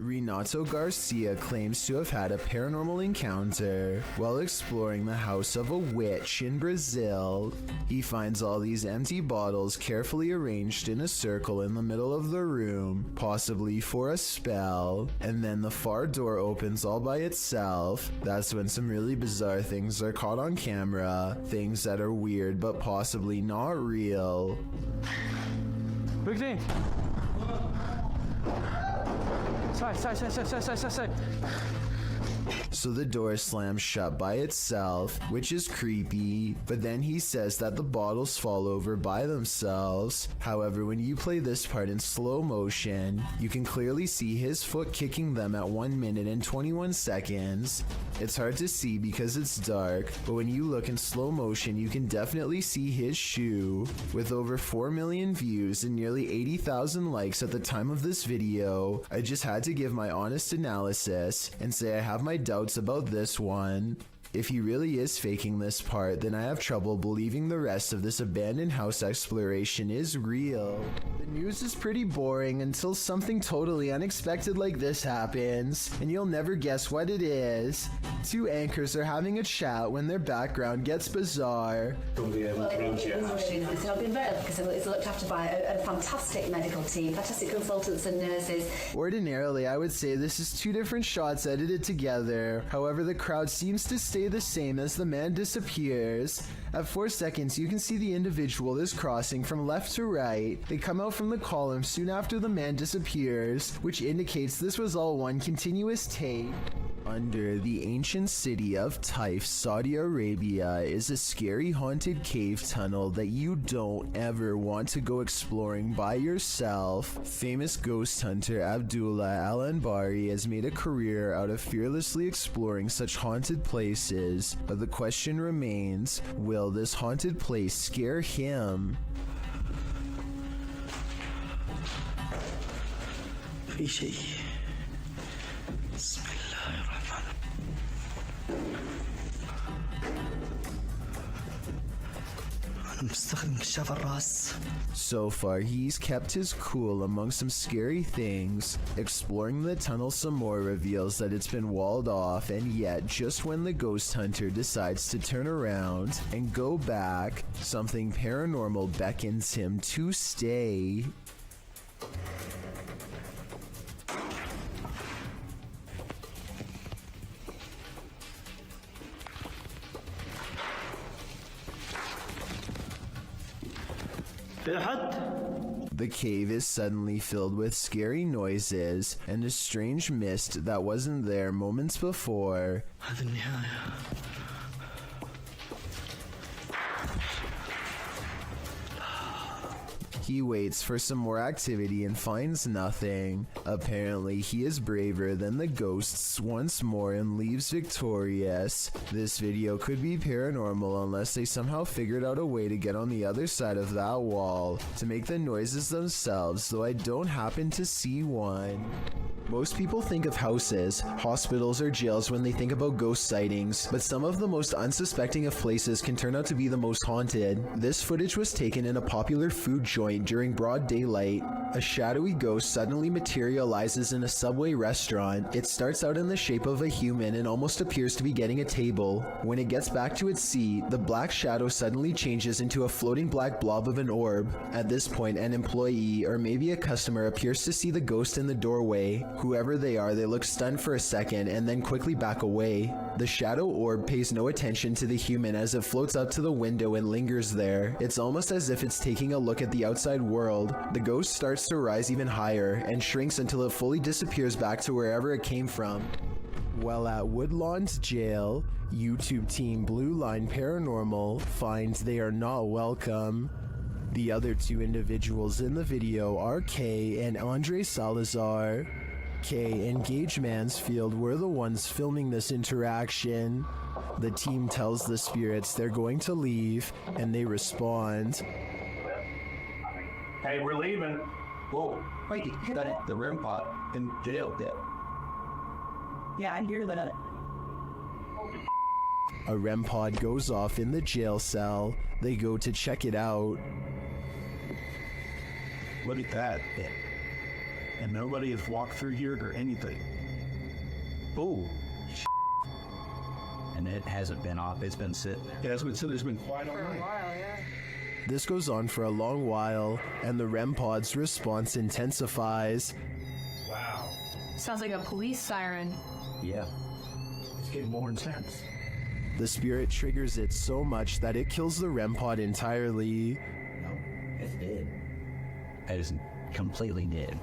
Renato Garcia claims to have had a paranormal encounter while exploring the house of a witch in Brazil. He finds all these empty bottles carefully arranged in a circle in the middle of the room, possibly for a spell, and then the far door opens all by itself. That's when some really bizarre things are caught on camera, things that are weird but possibly not real. Quickly! Side. So the door slams shut by itself, which is creepy, but then he says that the bottles fall over by themselves. However, when you play this part in slow motion, you can clearly see his foot kicking them at 1 minute and 21 seconds. It's hard to see because it's dark, but when you look in slow motion, you can definitely see his shoe. With over 4 million views and nearly 80,000 likes at the time of this video, I just had to give my honest analysis and say I have my doubts about this one. If he really is faking this part, then I have trouble believing the rest of this abandoned house exploration is real. The news is pretty boring until something totally unexpected like this happens, and you'll never guess what it is. Two anchors are having a chat when their background gets bizarre. It's not been very because it's looked after by a fantastic medical team, fantastic consultants and nurses. Ordinarily, I would say this is two different shots edited together. However, the crowd seems to stay the same as the man disappears. At 4 seconds, you can see the individual is crossing from left to right. They come out from the column soon after the man disappears, which indicates this was all one continuous take. Under the ancient city of Taif, Saudi Arabia, is a scary haunted cave tunnel that you don't ever want to go exploring by yourself. Famous ghost hunter Abdullah Al-Anbari has made a career out of fearlessly exploring such haunted places, but the question remains, will this haunted place scare him? في شيء بسم الله الرحمن أنا مستخدم كشاف الراس. So far, he's kept his cool among some scary things. Exploring the tunnel some more reveals that it's been walled off, and yet just when the ghost hunter decides to turn around and go back, something paranormal beckons him to stay. The cave is suddenly filled with scary noises and a strange mist that wasn't there moments before. هذه النهاية. He waits for some more activity and finds nothing. Apparently, he is braver than the ghosts once more and leaves victorious. This video could be paranormal unless they somehow figured out a way to get on the other side of that wall to make the noises themselves, though I don't happen to see one. Most people think of houses, hospitals, or jails when they think about ghost sightings, but some of the most unsuspecting of places can turn out to be the most haunted. This footage was taken in a popular food joint during broad daylight. A shadowy ghost suddenly materializes in a Subway restaurant. It starts out in the shape of a human and almost appears to be getting a table. When it gets back to its seat, the black shadow suddenly changes into a floating black blob of an orb. At this point, an employee or maybe a customer appears to see the ghost in the doorway. Whoever they are, they look stunned for a second and then quickly back away. The shadow orb pays no attention to the human as it floats up to the window and lingers there. It's almost as if it's taking a look at the outside world. The ghost starts to rise even higher and shrinks until it fully disappears back to wherever it came from. While at Woodlawn's jail, YouTube team Blue Line Paranormal finds they are not welcome. The other two individuals in the video are Kay and Andre Salazar. Kay and Gage Mansfield were the ones filming this interaction. The team tells the spirits they're going to leave, and they respond. Hey, we're leaving. Whoa, wait, that the REM pod in jail there. Yeah, I hear that. A REM pod goes off in the jail cell. They go to check it out. Look at that. and nobody has walked through here or anything. Oh. And it hasn't been off. It's been sitting. Yeah, it's been sitting. It's been quiet all night. This goes on for a long while, and the REM pod's response intensifies. Wow. Sounds like a police siren. Yeah. It's getting more intense. The spirit triggers it so much that it kills the REM pod entirely. No, it's dead. It is completely dead.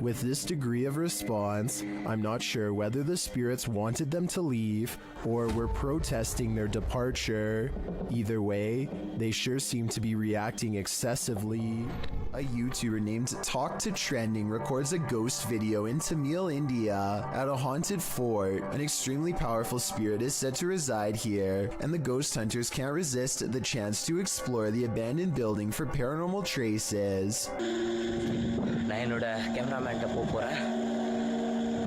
With this degree of response, I'm not sure whether the spirits wanted them to leave or were protesting their departure. Either way, they sure seem to be reacting excessively. A YouTuber named Talk to Trending records a ghost video in Tamil, India at a haunted fort. An extremely powerful spirit is said to reside here, and the ghost hunters can't resist the chance to explore the abandoned building for paranormal traces. நான் என்னோட கேமராமேன்ட்ட போறேன்.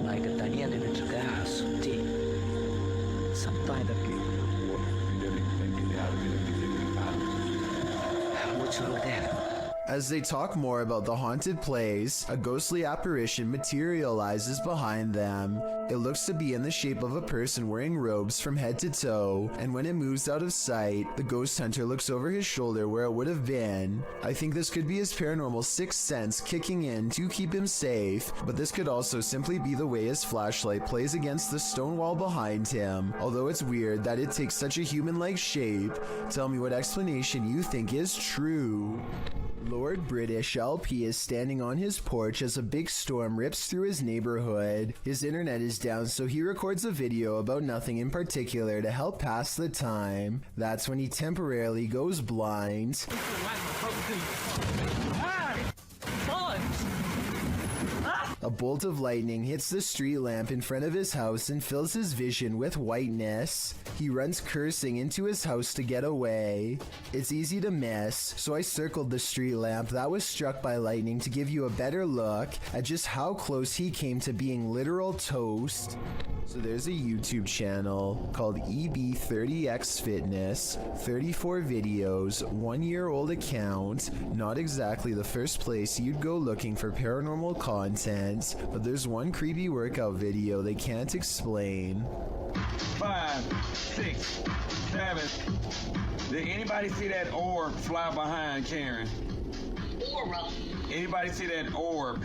நான் இங்க தனியா நின்னுட்டு இருக்கேன். சுத்தி சத்தம் இருக்கு. What's wrong there? As they talk more about the haunted place, a ghostly apparition materializes behind them. It looks to be in the shape of a person wearing robes from head to toe, and when it moves out of sight, the ghost hunter looks over his shoulder where it would have been. I think this could be his paranormal sixth sense kicking in to keep him safe, but this could also simply be the way his flashlight plays against the stone wall behind him. Although it's weird that it takes such a human-like shape, tell me what explanation you think is true. Lord British LP is standing on his porch as a big storm rips through his neighborhood. His internet is down, so he records a video about nothing in particular to help pass the time. That's when he temporarily goes blind. A bolt of lightning hits the street lamp in front of his house and fills his vision with whiteness. He runs cursing into his house to get away. It's easy to miss, so I circled the street lamp that was struck by lightning to give you a better look at just how close he came to being literal toast. So there's a YouTube channel called EB30X Fitness, 34 videos, 1-year-old account, not exactly the first place you'd go looking for paranormal content, but there's one creepy workout video they can't explain. 5, 6, 7. Did anybody see that orb fly behind Karen? Orb? Anybody see that orb?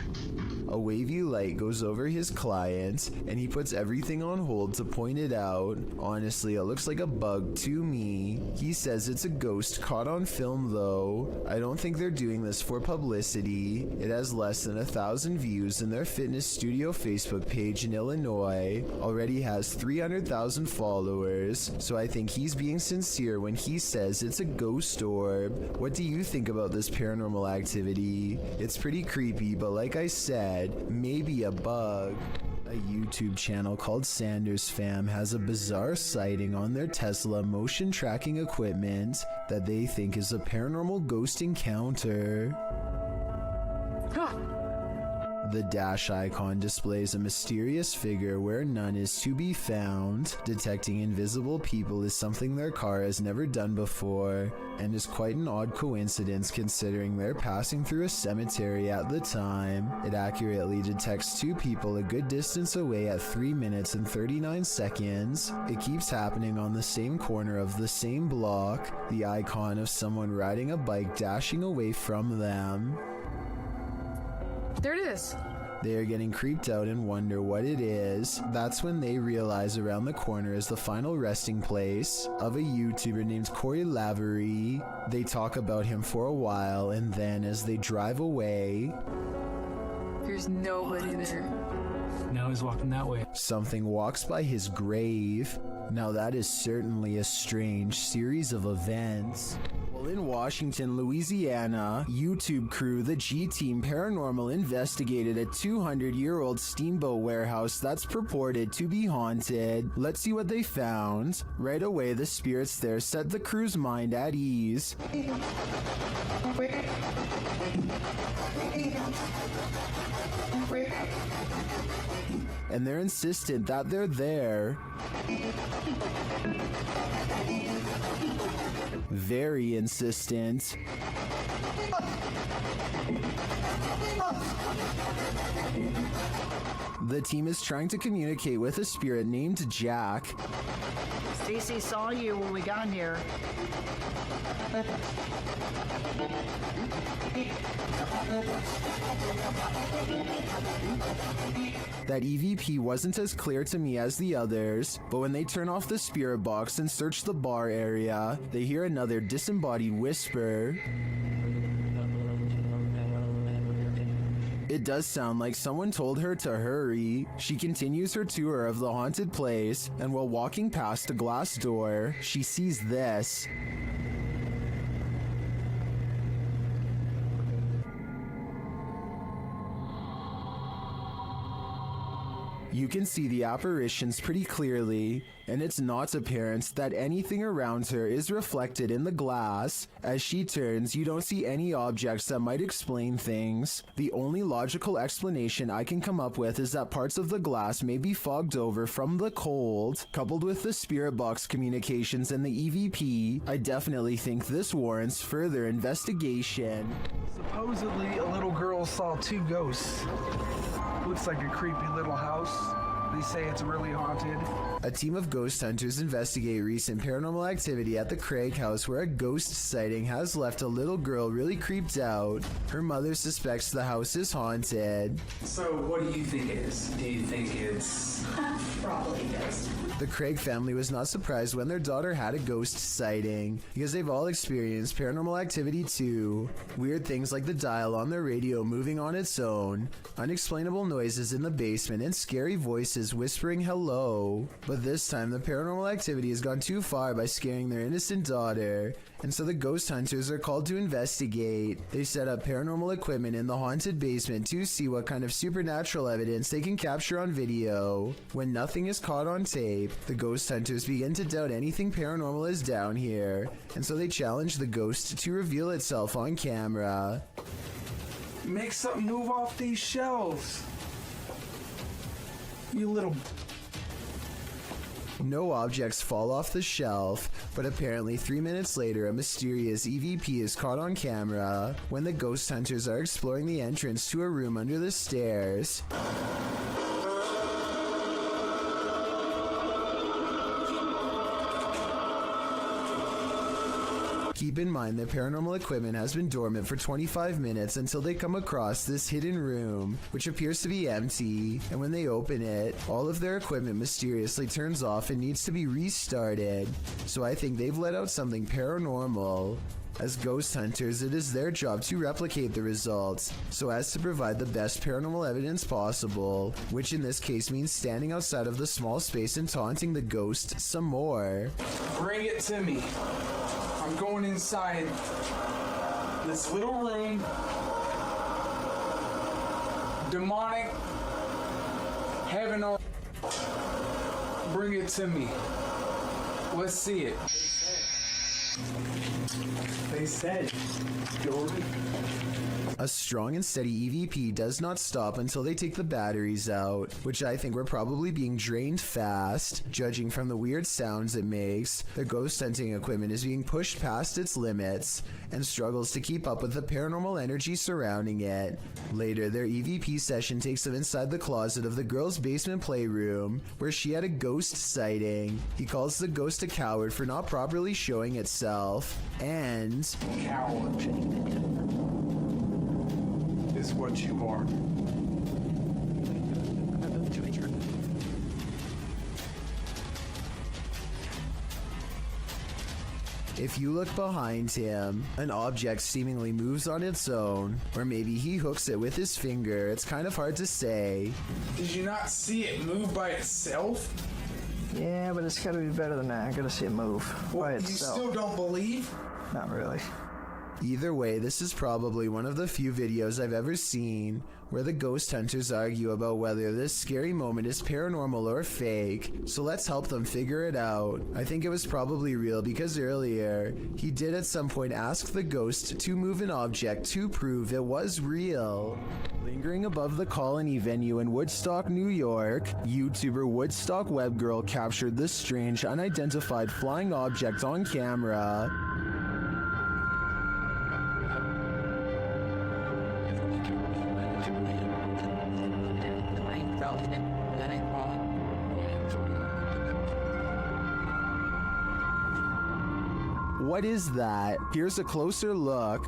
A wavy light goes over his client, and he puts everything on hold to point it out. Honestly, it looks like a bug to me. He says it's a ghost caught on film though. I don't think they're doing this for publicity. It has less than 1,000 views, and their fitness studio Facebook page in Illinois already has 300,000 followers, so I think he's being sincere when he says it's a ghost orb. What do you think about this paranormal activity? It's pretty creepy, but like I said, maybe a bug. A YouTube channel called Sanders Fam has a bizarre sighting on their Tesla motion tracking equipment that they think is a paranormal ghost encounter. The dash icon displays a mysterious figure where none is to be found. Detecting invisible people is something their car has never done before, and is quite an odd coincidence considering they're passing through a cemetery at the time. It accurately detects 2 people a good distance away at 3 minutes and 39 seconds. It keeps happening on the same corner of the same block, the icon of someone riding a bike dashing away from them. There it is. They are getting creeped out and wonder what it is. That's when they realize around the corner is the final resting place of a YouTuber named Corey Lavery. They talk about him for a while, and then as they drive away, There's nobody there. Now he's walking that way. something walks by his grave. Now that is certainly a strange series of events. Well, in Washington, Louisiana, YouTube crew, the G-Team Paranormal investigated a 200-year-old steamboat warehouse that's purported to be haunted. Let's see what they found. Right away, the spirits there set the crew's mind at ease. And they're insistent that they're there. Very insistent. The team is trying to communicate with a spirit named Jack. Stacy saw you when we got here. That EVP wasn't as clear to me as the others, but when they turn off the spirit box and search the bar area, they hear another disembodied whisper. It does sound like someone told her to hurry. She continues her tour of the haunted place, and while walking past a glass door, she sees this. You can see the apparitions pretty clearly, and it's not apparent that anything around her is reflected in the glass. As she turns, you don't see any objects that might explain things. The only logical explanation I can come up with is that parts of the glass may be fogged over from the cold. Coupled with the spirit box communications and the EVP, I definitely think this warrants further investigation. Supposedly, a little girl saw 2 ghosts. Looks like a creepy little house. They say it's really haunted. A team of ghost hunters investigate recent paranormal activity at the Craig house where a ghost sighting has left a little girl really creeped out. Her mother suspects the house is haunted. So what do you think it is? Do you think it's... Probably ghost. The Craig family was not surprised when their daughter had a ghost sighting, because they've all experienced paranormal activity too. Weird things like the dial on their radio moving on its own, unexplainable noises in the basement, and scary voices whispering hello. But this time the paranormal activity has gone too far by scaring their innocent daughter, and so the ghost hunters are called to investigate. They set up paranormal equipment in the haunted basement to see what kind of supernatural evidence they can capture on video. When nothing is caught on tape, the ghost hunters begin to doubt anything paranormal is down here, and so they challenge the ghost to reveal itself on camera. Make something move off these shelves. You little... No objects fall off the shelf, but apparently 3 minutes later a mysterious EVP is caught on camera when the ghost hunters are exploring the entrance to a room under the stairs. Keep in mind that paranormal equipment has been dormant for 25 minutes until they come across this hidden room, which appears to be empty, and when they open it, all of their equipment mysteriously turns off and needs to be restarted. So I think they've let out something paranormal. As ghost hunters, it is their job to replicate the results, so as to provide the best paranormal evidence possible, which in this case means standing outside of the small space and taunting the ghost some more. Bring it to me. I'm going inside this little room. Demonic. Heaven or... Bring it to me. Let's see it. They said, Jordan. A strong and steady EVP does not stop until they take the batteries out, which I think were probably being drained fast. Judging from the weird sounds it makes, the ghost hunting equipment is being pushed past its limits and struggles to keep up with the paranormal energy surrounding it. Later, their EVP session takes them inside the closet of the girl's basement playroom, where she had a ghost sighting. He calls the ghost a coward for not properly showing itself, and... Coward is what you are. If you look behind him, an object seemingly moves on its own, or maybe he hooks it with his finger. It's kind of hard to say. Did you not see it move by itself? Yeah, but it's gotta be better than that. I gotta see it move by itself. You still don't believe? Not really. Either way, this is probably one of the few videos I've ever seen where the ghost hunters argue about whether this scary moment is paranormal or fake, so let's help them figure it out. I think it was probably real because earlier, he did at some point ask the ghost to move an object to prove it was real. Lingering above the Colony venue in Woodstock, New York, YouTuber Woodstock Webgirl captured this strange unidentified flying object on camera. What is that? Here's a closer look.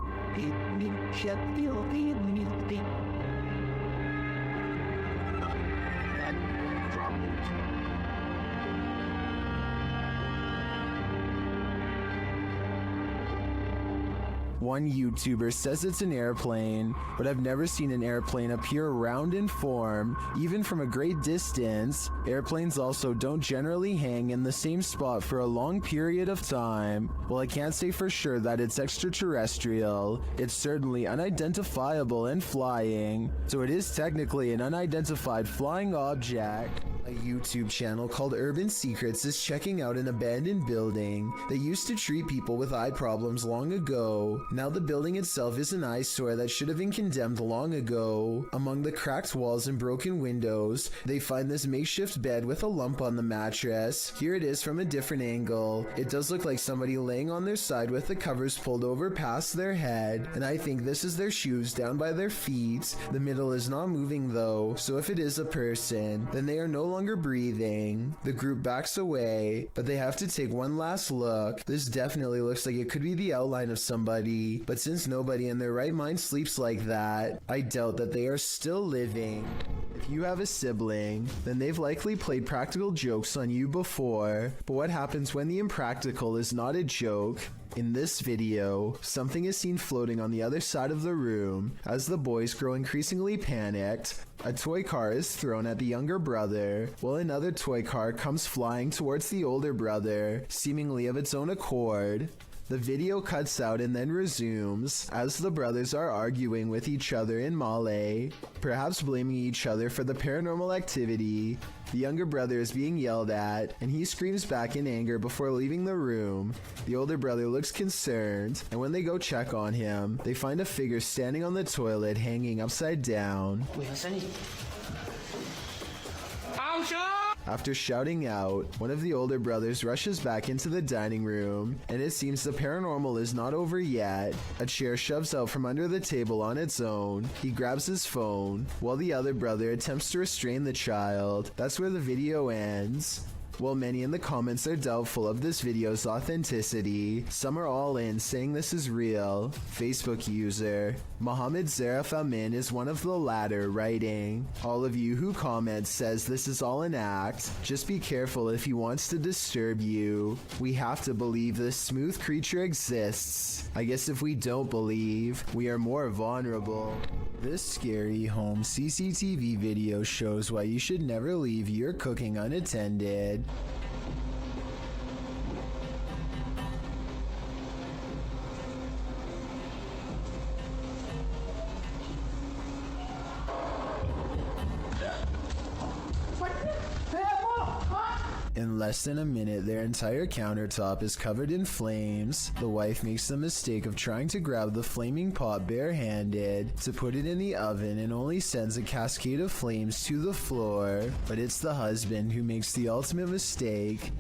One YouTuber says it's an airplane, but I've never seen an airplane appear round in form, even from a great distance. Airplanes also don't generally hang in the same spot for a long period of time. Well, I can't say for sure that it's extraterrestrial. It's certainly unidentifiable and flying, so it is technically an unidentified flying object. A YouTube channel called Urban Secrets is checking out an abandoned building that used to treat people with eye problems long ago. Now the building itself is an eyesore that should have been condemned long ago. Among the cracked walls and broken windows, they find this makeshift bed with a lump on the mattress. Here it is from a different angle. It does look like somebody laying on their side with the covers pulled over past their head, and I think this is their shoes down by their feet. The middle is not moving though, so if it is a person, then they are no longer breathing. The group backs away, but they have to take one last look. This definitely looks like it could be the outline of somebody, but since nobody in their right mind sleeps like that, I doubt that they are still living. If you have a sibling, then they've likely played practical jokes on you before, but what happens when the impractical is not a joke? In this video, something is seen floating on the other side of the room. As the boys grow increasingly panicked, a toy car is thrown at the younger brother, while another toy car comes flying towards the older brother, seemingly of its own accord. The video cuts out and then resumes as the brothers are arguing with each other in Malay, perhaps blaming each other for the paranormal activity. The younger brother is being yelled at, and he screams back in anger before leaving the room. The older brother looks concerned, and when they go check on him, they find a figure standing on the toilet hanging upside down. After shouting out, one of the older brothers rushes back into the dining room, and it seems the paranormal is not over yet. A chair shoves out from under the table on its own. He grabs his phone, while the other brother attempts to restrain the child. That's where the video ends. While many in the comments are doubtful of this video's authenticity, some are all in saying this is real. Facebook user Mohammed Zarif Amin is one of the latter, writing, "All of you who comment says this is all an act. Just be careful if he wants to disturb you. We have to believe this smooth creature exists. I guess if we don't believe, we are more vulnerable." This scary home CCTV video shows why you should never leave your cooking unattended. In less than a minute, their entire countertop is covered in flames. The wife makes the mistake of trying to grab the flaming pot barehanded to put it in the oven and only sends a cascade of flames to the floor. But it's the husband who makes the ultimate mistake.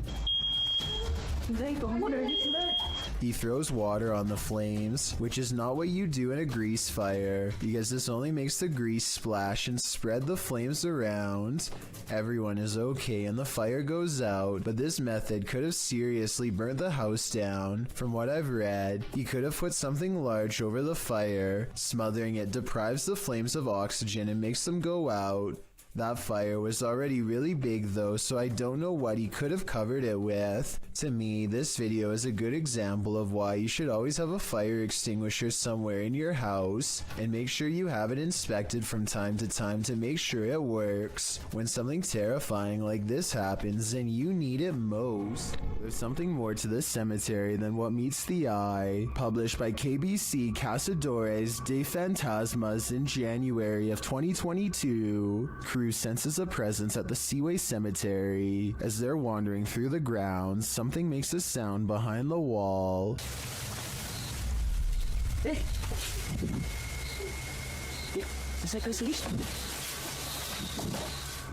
He throws water on the flames, which is not what you do in a grease fire, because this only makes the grease splash and spread the flames around. Everyone is okay and the fire goes out, but this method could have seriously burnt the house down. From what I've read, he could have put something large over the fire. Smothering it deprives the flames of oxygen and makes them go out. That fire was already really big though, so I don't know what he could have covered it with. To me, this video is a good example of why you should always have a fire extinguisher somewhere in your house, and make sure you have it inspected from time to time to make sure it works. When something terrifying like this happens and you need it most. There's something more to this cemetery than what meets the eye. Published by KBC Caçadores de Fantasmas in January of 2022, crew senses a presence at the Seaway Cemetery. As they're wandering through the grounds, something makes a sound behind the wall.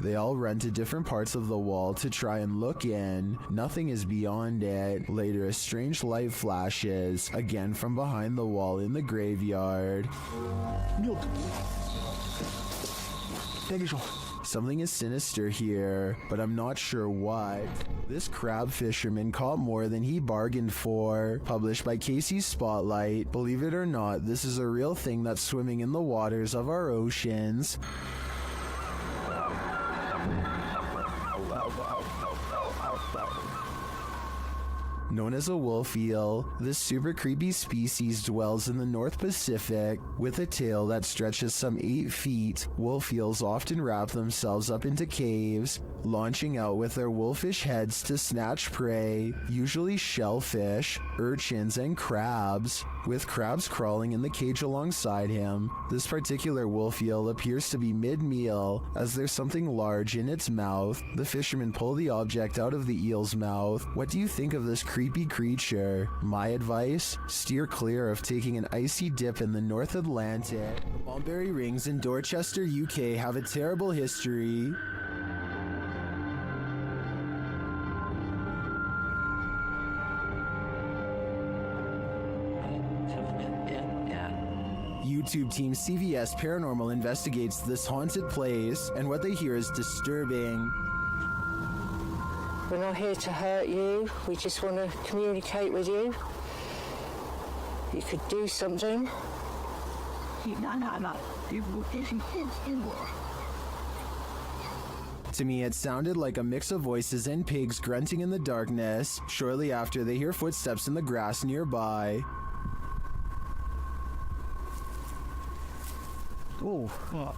They all run to different parts of the wall to try and look in. Nothing is beyond it. Later, a strange light flashes, again from behind the wall in the graveyard. Something is sinister here, but I'm not sure what. This crab fisherman caught more than he bargained for. Published by Casey's Spotlight. Believe it or not, this is a real thing that's swimming in the waters of our oceans. Known as a wolf eel, this super creepy species dwells in the North Pacific. With a tail that stretches some 8 feet, wolf eels often wrap themselves up into caves, launching out with their wolfish heads to snatch prey, usually shellfish, urchins, and crabs. With crabs crawling in the cage alongside him, this particular wolf eel appears to be mid-meal, as there's something large in its mouth. The fishermen pull the object out of the eel's mouth. What do you think of this creepy creature? My advice? Steer clear of taking an icy dip in the North Atlantic. The Mulberry Rings in Dorchester, UK have a terrible history. YouTube team CVS Paranormal investigates this haunted place, and what they hear is disturbing. We're not here to hurt you, we just want to communicate with you. You could do something. To me, it sounded like a mix of voices and pigs grunting in the darkness. Shortly after, they hear footsteps in the grass nearby. Oh, what?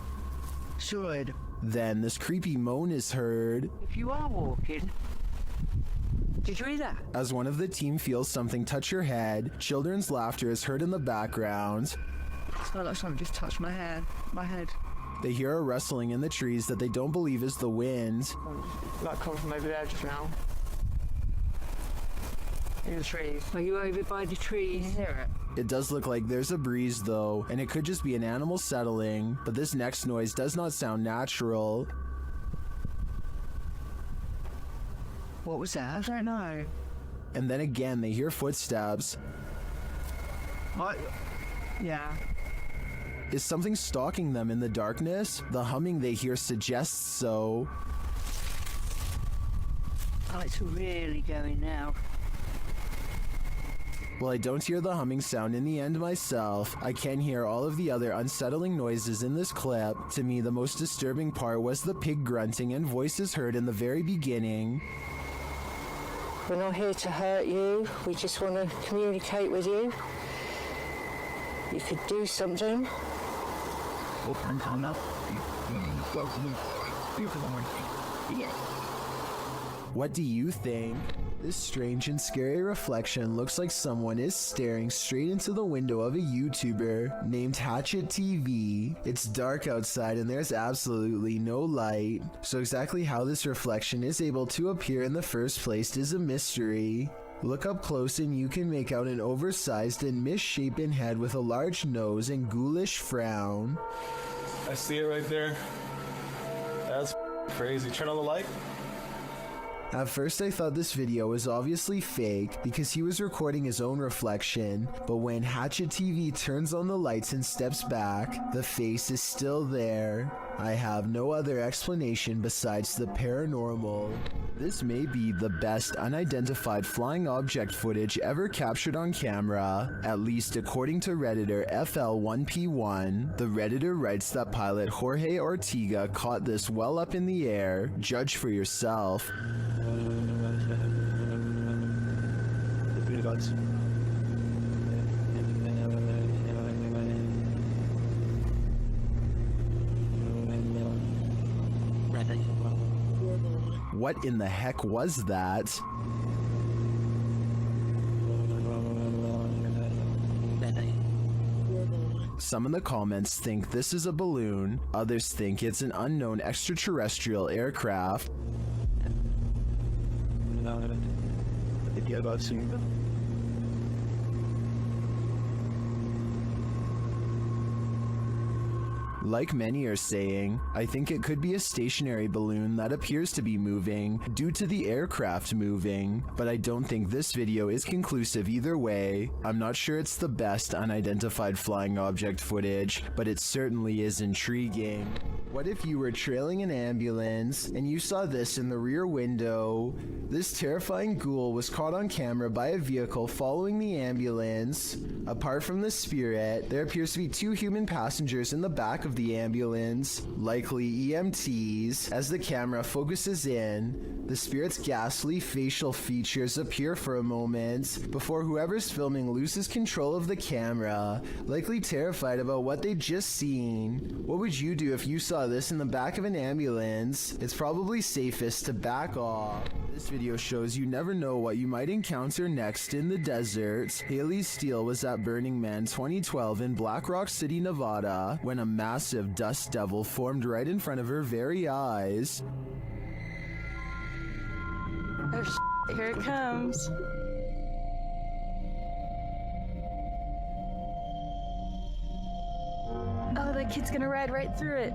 Should. Then this creepy moan is heard. If you are walking, did you hear that? As one of the team feels something touch her head, children's laughter is heard in the background. It's not like something just touched my head. They hear a rustling in the trees that they don't believe is the wind. That comes from over there just now. In the trees. Are you over by the trees? You hear it? It does look like there's a breeze though, and it could just be an animal settling, but this next noise does not sound natural. What was that? I don't know. And then again, they hear footsteps. What? Yeah. Is something stalking them in the darkness? The humming they hear suggests so. Oh, it's really going now. While I don't hear the humming sound in the end myself, I can hear all of the other unsettling noises in this clip. To me, the most disturbing part was the pig grunting and voices heard in the very beginning. We're not here to hurt you, we just want to communicate with you. You could do something. What do you think? This strange and scary reflection looks like someone is staring straight into the window of a YouTuber named Hatchet TV. It's dark outside and there's absolutely no light, so exactly how this reflection is able to appear in the first place is a mystery. Look up close and you can make out an oversized and misshapen head with a large nose and ghoulish frown. I see it right there. That's crazy. Turn on the light. At first I thought this video was obviously fake because he was recording his own reflection, but when Hatchet TV turns on the lights and steps back, the face is still there. I have no other explanation besides the paranormal. This may be the best unidentified flying object footage ever captured on camera, at least according to Redditor FL1P1. The Redditor writes that pilot Jorge Ortega caught this well up in the air. Judge for yourself. What in the heck was that? Some in the comments think this is a balloon, others think it's an unknown extraterrestrial aircraft. Like many are saying, I think it could be a stationary balloon that appears to be moving due to the aircraft moving, but I don't think this video is conclusive either way. I'm not sure it's the best unidentified flying object footage, but it certainly is intriguing. What if you were trailing an ambulance and you saw this in the rear window? This terrifying ghoul was caught on camera by a vehicle following the ambulance. Apart from the spirit, there appears to be 2 human passengers in the back of the ambulance, likely EMTs. As the camera focuses in, the spirit's ghastly facial features appear for a moment before whoever's filming loses control of the camera, likely terrified about what they'd just seen. What would you do if you saw this in the back of an ambulance? It's probably safest to back off. This video shows you never know what you might encounter next in the desert. Haley Steele was at Burning Man 2012 in Black Rock City, Nevada, when a massive dust devil formed right in front of her very eyes. Oh, here it comes. Oh, that kid's gonna ride right through it.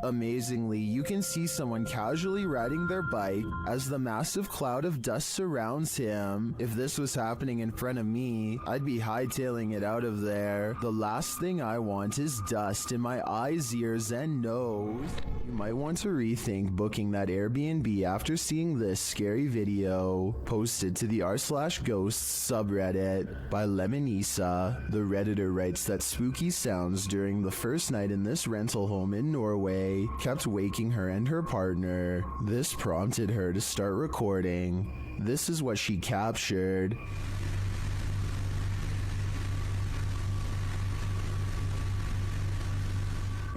Amazingly, you can see someone casually riding their bike as the massive cloud of dust surrounds him. If this was happening in front of me, I'd be hightailing it out of there. The last thing I want is dust in my eyes, ears, and nose. You might want to rethink booking that Airbnb after seeing this scary video. Posted to the r/ghosts subreddit by Lemonisa. The Redditor writes that spooky sounds during the first night in this rental home in Norway kept waking her and her partner. This prompted her to start recording. This is what she captured.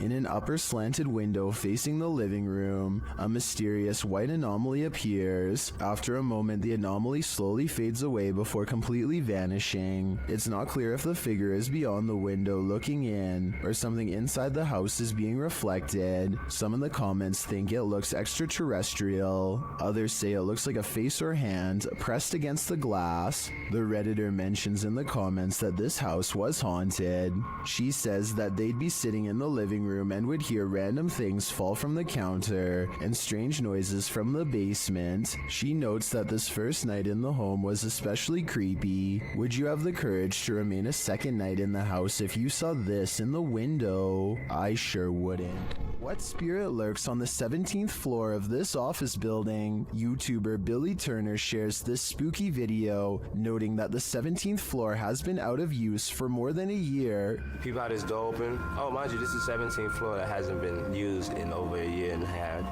In an upper slanted window facing the living room, a mysterious white anomaly appears. After a moment, the anomaly slowly fades away before completely vanishing. It's not clear if the figure is beyond the window looking in, or something inside the house is being reflected. Some in the comments think it looks extraterrestrial. Others say it looks like a face or hand pressed against the glass. The Redditor mentions in the comments that this house was haunted. She says that they'd be sitting in the living room and would hear random things fall from the counter and strange noises from the basement. She notes that this first night in the home was especially creepy. Would you have the courage to remain a second night in the house if you saw this in the window? I sure wouldn't. What spirit lurks on the 17th floor of this office building? YouTuber Billy Turner shares this spooky video, noting that the 17th floor has been out of use for more than a year. Peep out this door open. Oh, mind you, this is 17th floor that hasn't been used in over a year and a half.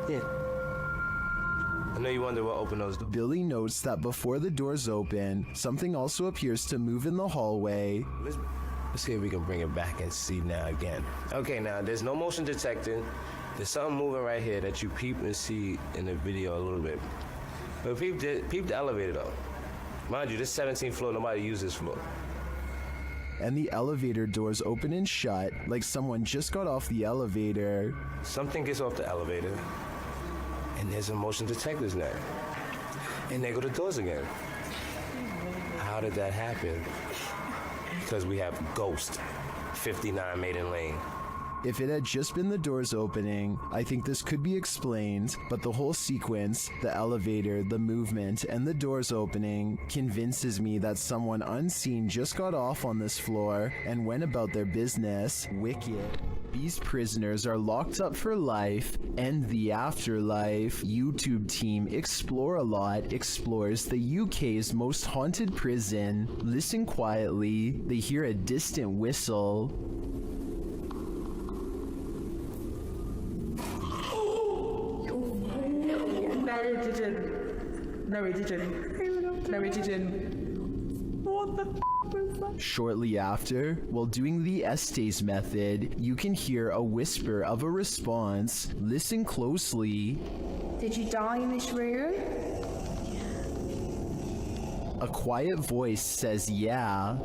Yeah. I know you wonder what opened those doors. Billy notes that before the doors open, something also appears to move in the hallway. Let's see if we can bring it back and see now again. Okay, now there's no motion detected. There's something moving right here that you peep and see in the video a little bit. But peep the elevator though. Mind you, this 17th floor, nobody uses this floor. And the elevator doors open and shut like someone just got off the elevator. Something gets off the elevator, and there's a motion detector's there. And there go the doors again. How did that happen? Because we have Ghost, 59 Maiden Lane. If it had just been the doors opening, I think this could be explained, but the whole sequence, the elevator, the movement, and the doors opening, convinces me that someone unseen just got off on this floor and went about their business. Wicked. These prisoners are locked up for life and the afterlife. YouTube team Explore a Lot explores the UK's most haunted prison. Listen quietly, they hear a distant whistle. No, it didn't. What the was that? Shortly after, while doing the Estes method, you can hear a whisper of a response. Listen closely. Did you die in this room? A quiet voice says yeah.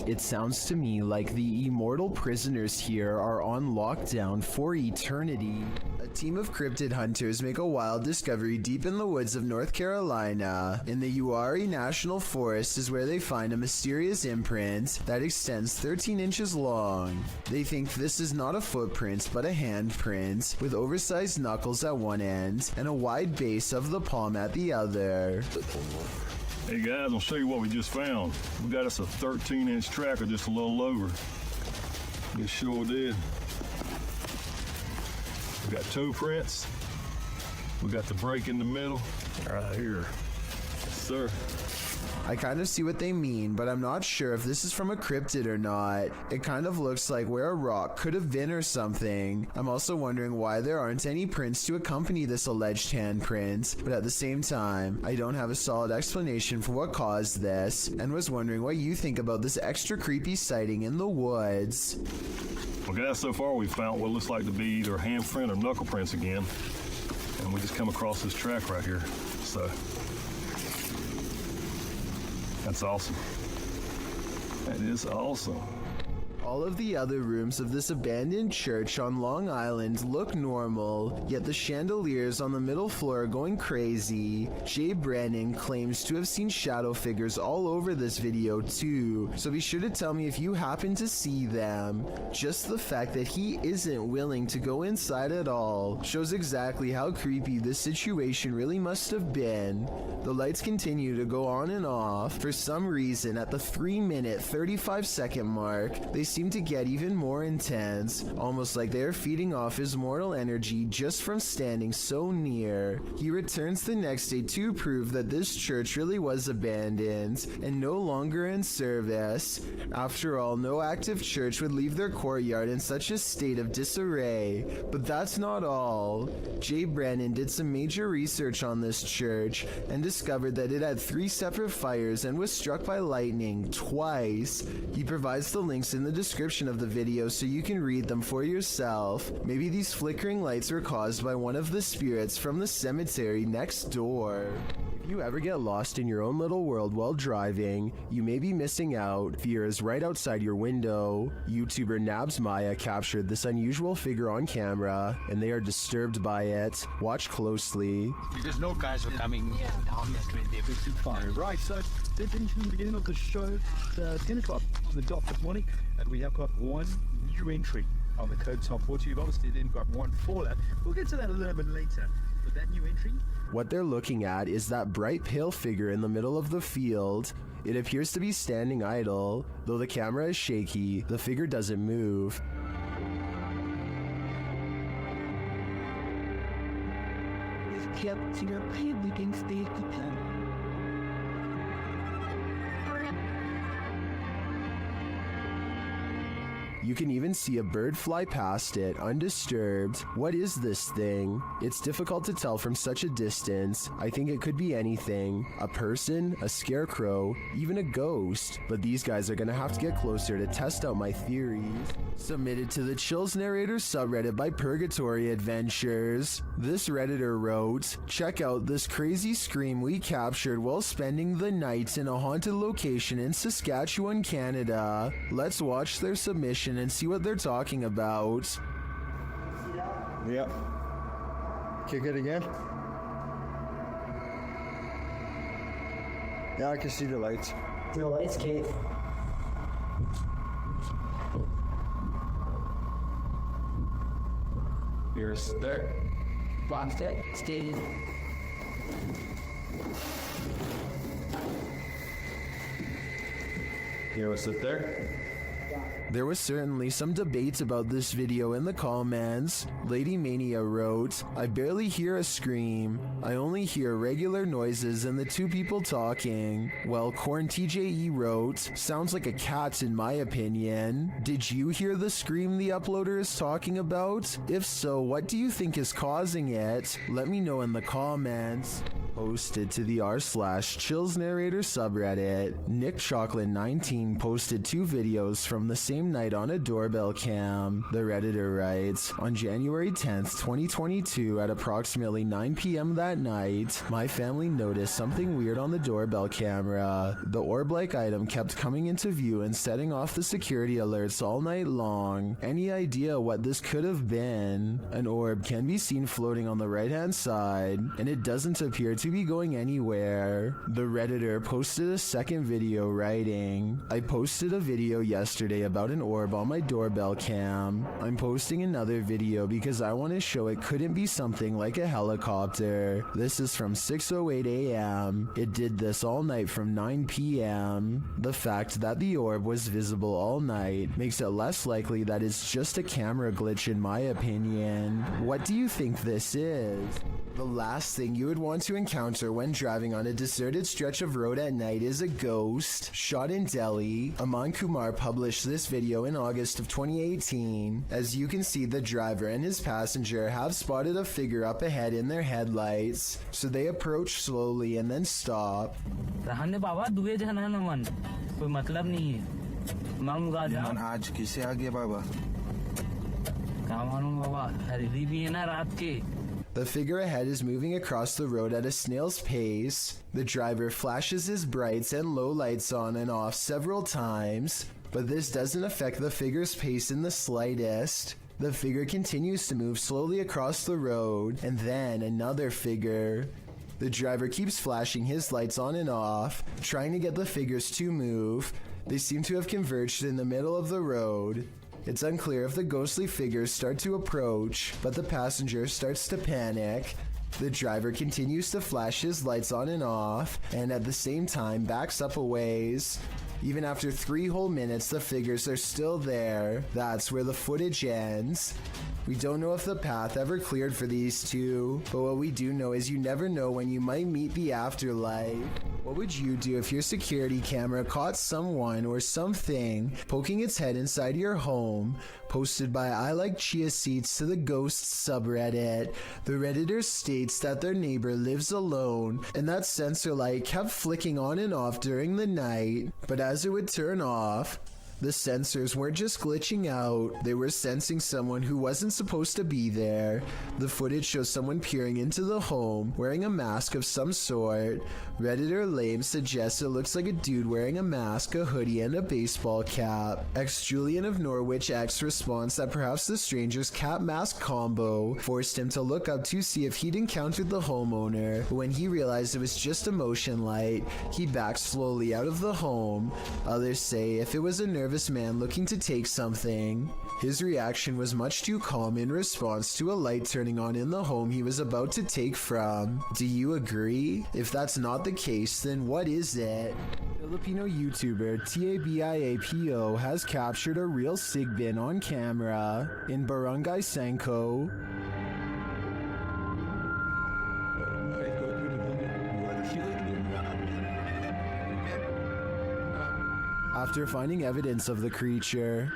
It sounds to me like the immortal prisoners here are on lockdown for eternity. A team of cryptid hunters make a wild discovery deep in the woods of North Carolina. In the Uwharrie National Forest is where they find a mysterious imprint that extends 13 inches long. They think this is not a footprint but a handprint, with oversized knuckles at one end and a wide base of the palm at the other. Hey guys, I'll show you what we just found. We got us a 13-inch tracker, just a little over. It sure did. We got toe prints. We got the break in the middle. Right here. Yes, sir. I kind of see what they mean, but I'm not sure if this is from a cryptid or not. It kind of looks like where a rock could have been or something. I'm also wondering why there aren't any prints to accompany this alleged handprint, but at the same time, I don't have a solid explanation for what caused this, and was wondering what you think about this extra creepy sighting in the woods. Well guys, so far we've found what looks like to be either handprint or knuckle prints again, and we just come across this track right here, so that's awesome. That is awesome. All of the other rooms of this abandoned church on Long Island look normal, yet the chandeliers on the middle floor are going crazy. Jay Brennan claims to have seen shadow figures all over this video too, so be sure to tell me if you happen to see them. Just the fact that he isn't willing to go inside at all shows exactly how creepy this situation really must have been. The lights continue to go on and off. For some reason, at the 3-minute 35-second mark, they seem to get even more intense, almost like they are feeding off his mortal energy just from standing so near. He returns the next day to prove that this church really was abandoned and no longer in service. After all, no active church would leave their courtyard in such a state of disarray. But that's not all. Jay Brennan did some major research on this church and discovered that it had 3 separate fires and was struck by lightning twice. He provides the links in the description of the video so you can read them for yourself. Maybe these flickering lights were caused by one of the spirits from the cemetery next door. If you ever get lost in your own little world while driving, you may be missing out. Fear is right outside your window. YouTuber Nabs Maya captured this unusual figure on camera, and they are disturbed by it. Watch closely. Because no guys are coming down the street. They're too far. Right, so they've been from the beginning of the show, 10 o'clock on the dot this morning, and we have got one new entry on the code top 40. You've obviously then got one for that. We'll get to that a little bit later. But that new entry. What they're looking at is that bright pale figure in the middle of the field. It appears to be standing idle. Though the camera is shaky, the figure doesn't move. We've kept your pain against the plan. You can even see a bird fly past it, undisturbed. What is this thing? It's difficult to tell from such a distance. I think it could be anything. A person, a scarecrow, even a ghost. But these guys are gonna have to get closer to test out my theories. Submitted to the Chills Narrator subreddit by Purgatory Adventures. This Redditor wrote, "Check out this crazy scream we captured while spending the night in a haunted location in Saskatchewan, Canada." Let's watch their submission and see what they're talking about. Yep. Kick it again. Yeah, I can see the lights. The lights, Kate. You're there. Boxed it. Stay. You want to sit there? There was certainly some debate about this video in the comments. Lady Mania wrote, "I barely hear a scream. I only hear regular noises and the 2 people talking." Well, Corn TJE wrote, "Sounds like a cat in my opinion. Did you hear the scream the uploader is talking about? If so, what do you think is causing it? Let me know in the comments." Posted to the r/Chills Narrator subreddit, Nick Chocolate 19 posted 2 videos from the same night on a doorbell cam. The Redditor writes, on January 10th, 2022 at approximately 9 p.m. that night, my family noticed something weird on the doorbell camera. The orb-like item kept coming into view and setting off the security alerts all night long. Any idea what this could have been? An orb can be seen floating on the right-hand side, and it doesn't appear to be going anywhere. The Redditor posted a second video writing, I posted a video yesterday about an orb on my doorbell cam. I'm posting another video because I want to show it couldn't be something like a helicopter. This is from 6:08 a.m. It did this all night from 9 p.m. The fact that the orb was visible all night makes it less likely that it's just a camera glitch in my opinion. What do you think this is? The last thing you would want to encounter when driving on a deserted stretch of road at night is a ghost. Shot in Delhi, Aman Kumar published this video in August of 2018. As you can see, the driver and his passenger have spotted a figure up ahead in their headlights, so they approach slowly and then stop. The figure ahead is moving across the road at a snail's pace. The driver flashes his brights and low lights on and off several times, but this doesn't affect the figure's pace in the slightest. The figure continues to move slowly across the road, and then another figure. The driver keeps flashing his lights on and off, trying to get the figures to move. They seem to have converged in the middle of the road. It's unclear if the ghostly figures start to approach, but the passenger starts to panic. The driver continues to flash his lights on and off, and at the same time backs up a ways. Even after 3 whole minutes, the figures are still there. That's where the footage ends. We don't know if the path ever cleared for these two, but what we do know is you never know when you might meet the afterlife. What would you do if your security camera caught someone or something poking its head inside your home? Posted by I Like Chia Seeds to the Ghosts subreddit. The Redditor states that their neighbor lives alone and that sensor light kept flicking on and off during the night, but as it would turn off, the sensors weren't just glitching out, they were sensing someone who wasn't supposed to be there. The footage shows someone peering into the home, wearing a mask of some sort. Redditor Lame suggests it looks like a dude wearing a mask, a hoodie, and a baseball cap. Julian of Norwich X responds that perhaps the stranger's cap mask combo forced him to look up to see if he'd encountered the homeowner, but when he realized it was just a motion light, he backed slowly out of the home. Others say if it was a nervous man looking to take something. His reaction was much too calm in response to a light turning on in the home he was about to take from. Do you agree? If that's not the case, then what is it? Filipino YouTuber TABIAPO has captured a real Sigbin on camera in Barangay Sanko. After finding evidence of the creature,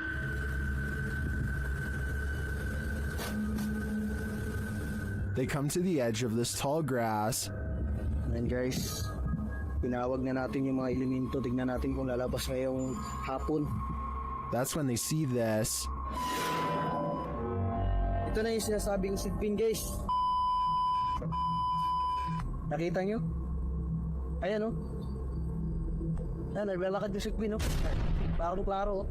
they come to the edge of this tall grass. And guys, pinawag na natin yung mga elemento. Tignan natin kung lalabas ngayong hapon. That's when they see this. Ito na yung sinasabing Sigbin, guys. Nakita nyo? Ayan, oh. Ayan, naglalakad yung Sigbin, oh. Klaro-klaro, oh.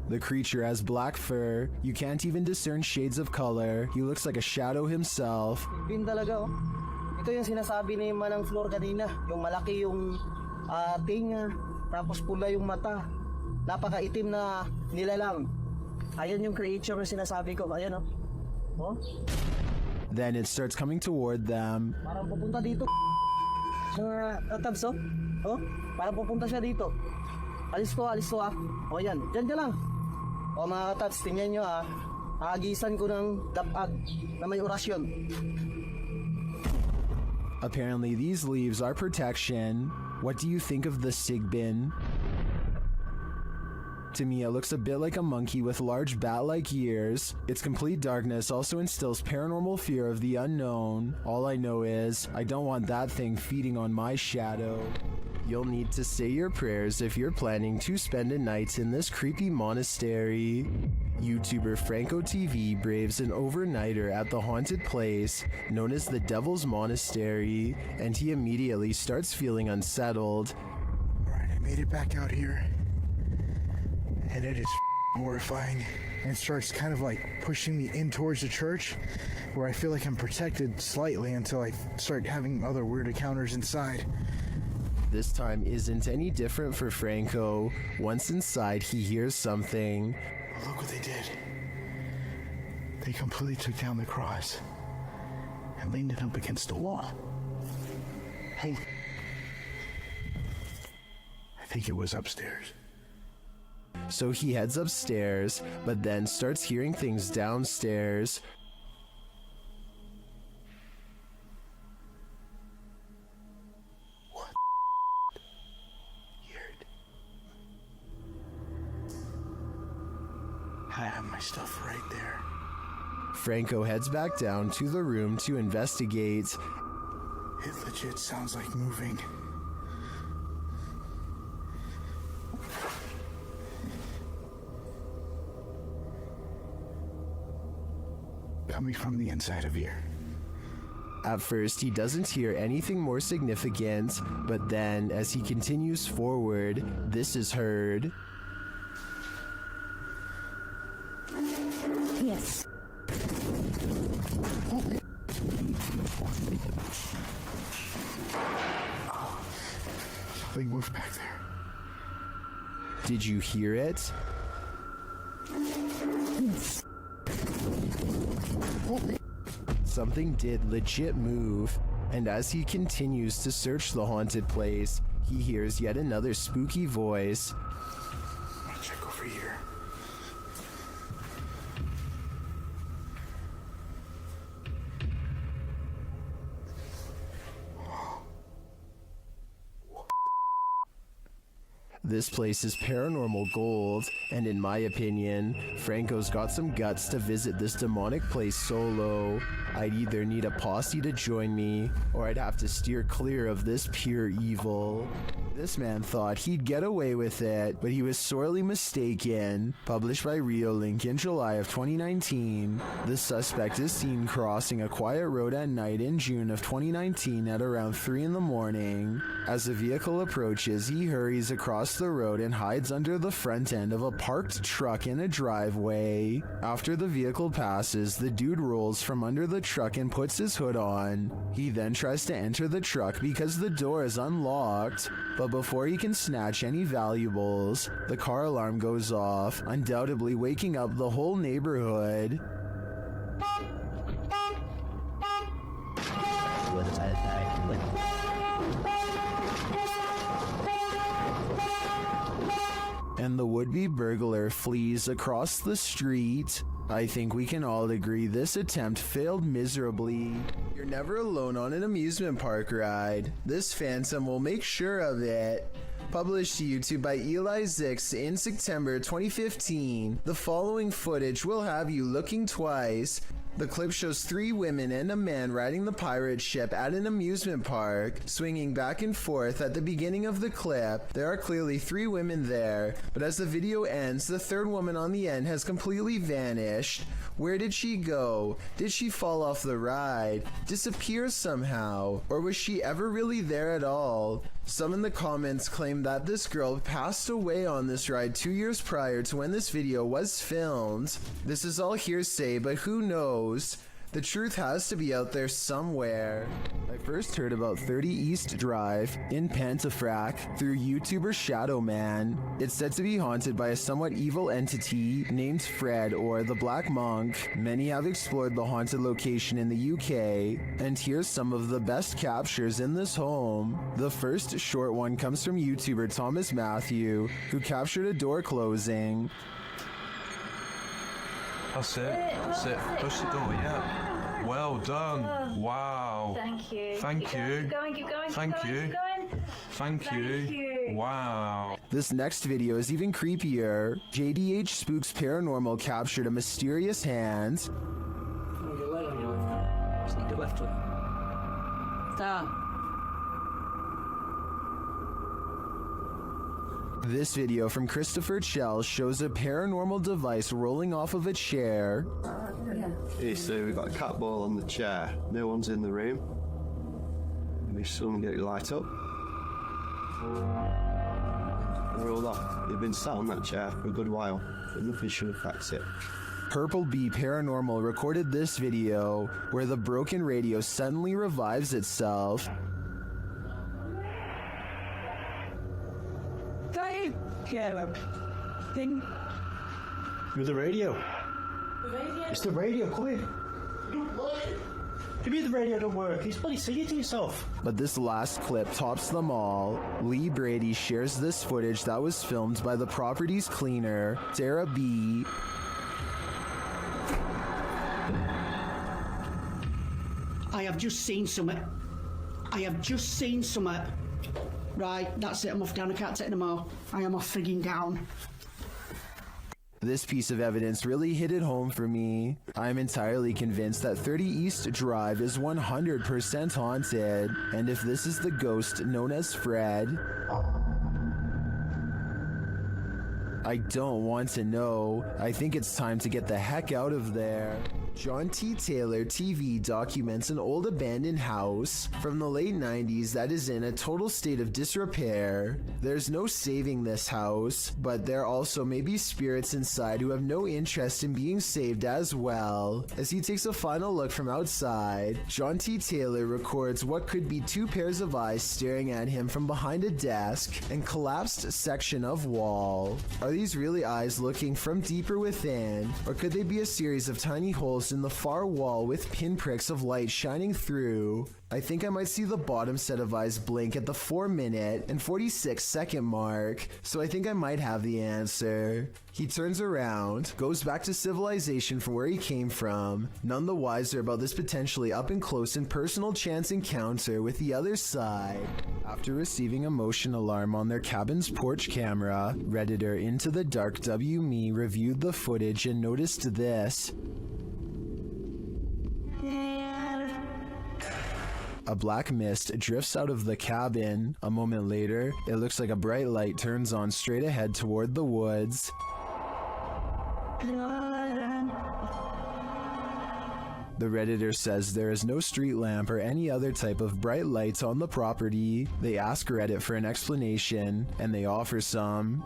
The creature has black fur. You can't even discern shades of color. He looks like a shadow himself. Sigbin talaga, oh. Ito yung sinasabi ni Manang Flor kanina. Yung malaki yung tinga, tapos pula yung mata. Napakaitim na nilalang. Ayan yung creature na sinasabi ko. Ayan, oh. Oh? Then it starts coming toward them. Parang pupunta dito. Sa tabs, oh. Oh? Parang pupunta siya dito. Alis ko, ah. O yan, dyan ka lang. O mga katats, tingnan nyo, ah. Agisan ko ng dapag na may orasyon. Apparently these leaves are protection. What do you think of the Sigbin? To me, it looks a bit like a monkey with large bat-like ears. Its complete darkness also instills paranormal fear of the unknown. All I know is, I don't want that thing feeding on my shadow. You'll need to say your prayers if you're planning to spend a night in this creepy monastery. YouTuber Franco TV braves an overnighter at the haunted place known as the Devil's Monastery, and he immediately starts feeling unsettled. Alright, I made it back out here, and it is horrifying, and starts kind of like pushing me in towards the church, where I feel like I'm protected slightly until I start having other weird encounters inside. This time isn't any different for Franco. Once inside, he hears something. Look what they did. They completely took down the cross and leaned it up against the wall. Hey, I think it was upstairs. So he heads upstairs, but then starts hearing things downstairs. I have my stuff right there. Franco heads back down to the room to investigate. It legit sounds like moving. Coming from the inside of here. At first, he doesn't hear anything more significant, but then, as he continues forward, this is heard. Yes. Something moved back there. Did you hear it? Yes. Something did legit move, and as he continues to search the haunted place, he hears yet another spooky voice. I'm gonna check over here. This place is paranormal gold, and in my opinion, Franco's got some guts to visit this demonic place solo. I'd either need a posse to join me, or I'd have to steer clear of this pure evil. This man thought he'd get away with it, but he was sorely mistaken. Published by Reolink in July of 2019, the suspect is seen crossing a quiet road at night in June of 2019 at around 3 in the morning. As the vehicle approaches, he hurries across the road and hides under the front end of a parked truck in a driveway. After the vehicle passes, the dude rolls from under the truck and puts his hood on. He then tries to enter the truck because the door is unlocked, but before he can snatch any valuables, the car alarm goes off, undoubtedly waking up the whole neighborhood. And the would-be burglar flees across the street. I think we can all agree this attempt failed miserably. You're never alone on an amusement park ride. This phantom will make sure of it. Published to YouTube by Eli Zix in September 2015, the following footage will have you looking twice. The clip shows 3 women and a man riding the pirate ship at an amusement park, swinging back and forth. At the beginning of the clip, there are clearly 3 women there, but as the video ends, the 3rd woman on the end has completely vanished. Where did she go? Did she fall off the ride? Disappear somehow? Or was she ever really there at all? Some in the comments claim that this girl passed away on this ride 2 years prior to when this video was filmed. This is all hearsay, but who knows? The truth has to be out there somewhere. I first heard about 30 East Drive in Pontefract through YouTuber Shadowman. It's said to be haunted by a somewhat evil entity named Fred or the Black Monk. Many have explored the haunted location in the UK, and here's some of the best captures in this home. The first short one comes from YouTuber Thomas Matthew, who captured a door closing. That's it. That's it. Push the door, yeah. Well done. Wow. Thank you. Thank you. Keep going, keep going, Thank keep going, you. keep going. Thank you. Thank you. Wow. This next video is even creepier. JDH Spooks Paranormal captured a mysterious hand. Stop. This video from Christopher Chell shows a paranormal device rolling off of a chair. Here, so we've got a cat ball on the chair. No one's in the room. Maybe someone get it light up. They're all off. They've been sat on that chair for a good while, but nothing should affect it. Purple Bee Paranormal recorded this video where the broken radio suddenly revives itself. Thing. With the radio. It's the radio, come here. Maybe the radio don't work. It's bloody see it to yourself. But this last clip tops them all. Lee Brady shares this footage that was filmed by the property's cleaner, Sarah B. I have just seen something. Right, that's it. I'm off down. I can't take no more. I am off frigging down. This piece of evidence really hit it home for me. I'm entirely convinced that 30 East Drive is 100% haunted, and if this is the ghost known as Fred, I don't want to know. I think it's time to get the heck out of there. John T. Taylor TV documents an old abandoned house from the late 90s that is in a total state of disrepair. There's no saving this house, but there also may be spirits inside who have no interest in being saved as well. As he takes a final look from outside, John T. Taylor records what could be two pairs of eyes staring at him from behind a desk and collapsed section of wall. Are these really eyes looking from deeper within, or could they be a series of tiny holes in the far wall with pinpricks of light shining through? I think I might see the bottom set of eyes blink at the 4-minute and 46-second mark, so I think I might have the answer. He turns around, goes back to civilization from where he came from, none the wiser about this potentially up-and-close and personal chance encounter with the other side. After receiving a motion alarm on their cabin's porch camera, Redditor Into the Dark W. Me reviewed the footage and noticed this. A black mist drifts out of the cabin. A moment later, it looks like a bright light turns on straight ahead toward the woods. The Redditor says there is no street lamp or any other type of bright lights on the property. They ask Reddit for an explanation, and they offer some.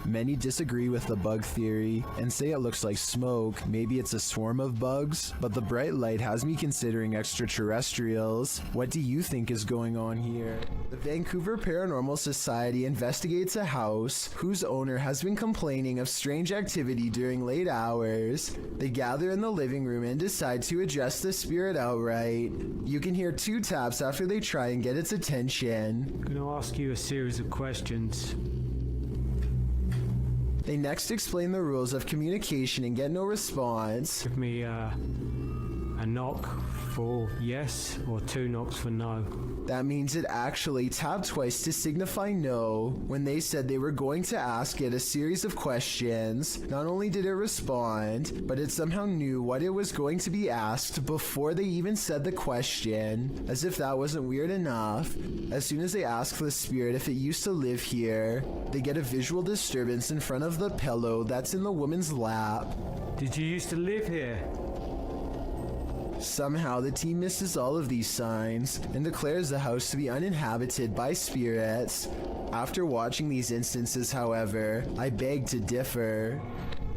Many disagree with the bug theory and say it looks like smoke, maybe it's a swarm of bugs, but the bright light has me considering extraterrestrials. What do you think is going on here? The Vancouver Paranormal Society investigates a house whose owner has been complaining of strange activity during late hours. They gather in the living room and decide to address the spirit outright. You can hear 2 taps after they try and get its attention. I'm going to ask you a series of questions. They next explain the rules of communication and get no response. Give me a knock for yes or 2 knocks for no. That means it actually tapped twice to signify no when they said they were going to ask it a series of questions. Not only did it respond, but it somehow knew what it was going to be asked before they even said the question. As if that wasn't weird enough, as soon as they ask the spirit if it used to live here, they get a visual disturbance in front of the pillow that's in the woman's lap. Did you used to live here? Somehow the team misses all of these signs and declares the house to be uninhabited by spirits. After watching these instances, however, I beg to differ.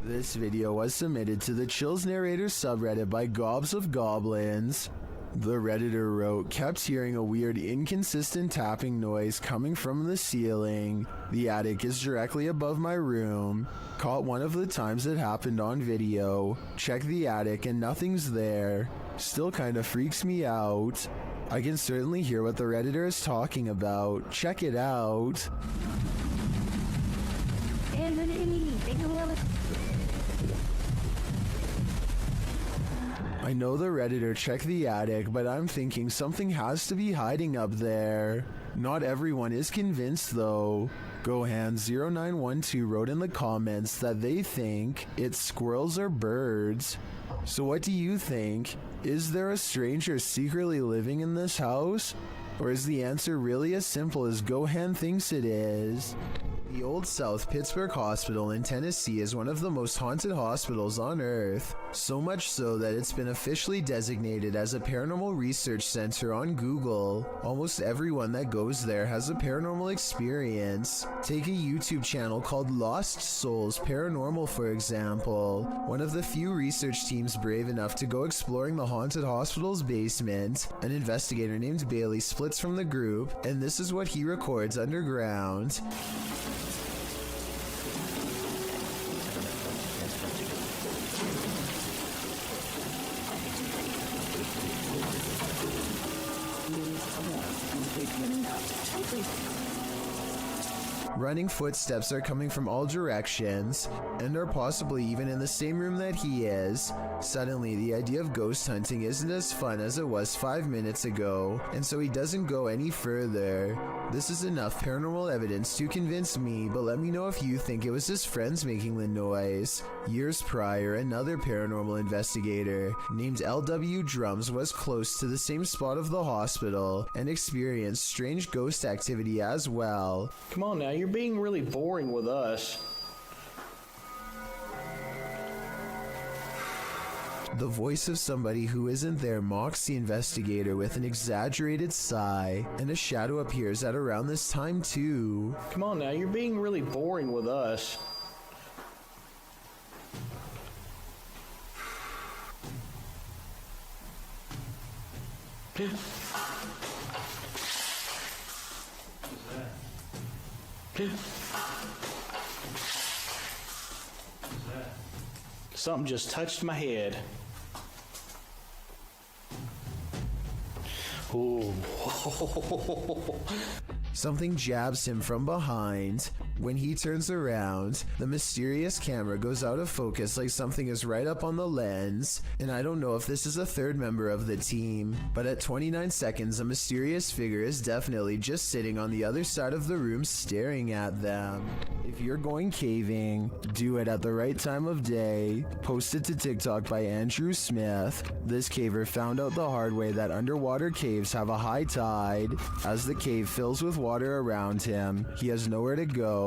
This video was submitted to the Chills Narrator subreddit by Gobs of Goblins. The Redditor wrote, kept hearing a weird inconsistent tapping noise coming from the ceiling. The attic is directly above my room. Caught one of the times it happened on video. Check the attic and nothing's there. Still kinda freaks me out. I can certainly hear what the Redditor is talking about. Check it out. In I know the Redditor checked the attic, but I'm thinking something has to be hiding up there. Not everyone is convinced though. Gohan0912 wrote in the comments that they think it's squirrels or birds. So what do you think? Is there a stranger secretly living in this house? Or is the answer really as simple as Gohan thinks it is? The Old South Pittsburgh Hospital in Tennessee is one of the most haunted hospitals on Earth, so much so that it's been officially designated as a paranormal research center on Google. Almost everyone that goes there has a paranormal experience. Take a YouTube channel called Lost Souls Paranormal for example, one of the few research teams brave enough to go exploring the haunted hospital's basement. An investigator named Bailey splits from the group, and this is what he records underground. Running footsteps are coming from all directions, and are possibly even in the same room that he is. Suddenly, the idea of ghost hunting isn't as fun as it was 5 minutes ago, and so he doesn't go any further. This is enough paranormal evidence to convince me, but let me know if you think it was his friends making the noise. Years prior, another paranormal investigator named L.W. Drums was close to the same spot of the hospital and experienced strange ghost activity as well. Come on now, you're being really boring with us. The voice of somebody who isn't there mocks the investigator with an exaggerated sigh, and a shadow appears at around this time too. Come on now, you're being really boring with us. Something just touched my head. Ooh. Something jabs him from behind. When he turns around, the mysterious camera goes out of focus like something is right up on the lens, and I don't know if this is a third member of the team, but at 29 seconds, a mysterious figure is definitely just sitting on the other side of the room staring at them. If you're going caving, do it at the right time of day. Posted to TikTok by Andrew Smith. This caver found out the hard way that underwater caves have a high tide. As the cave fills with water around him, he has nowhere to go.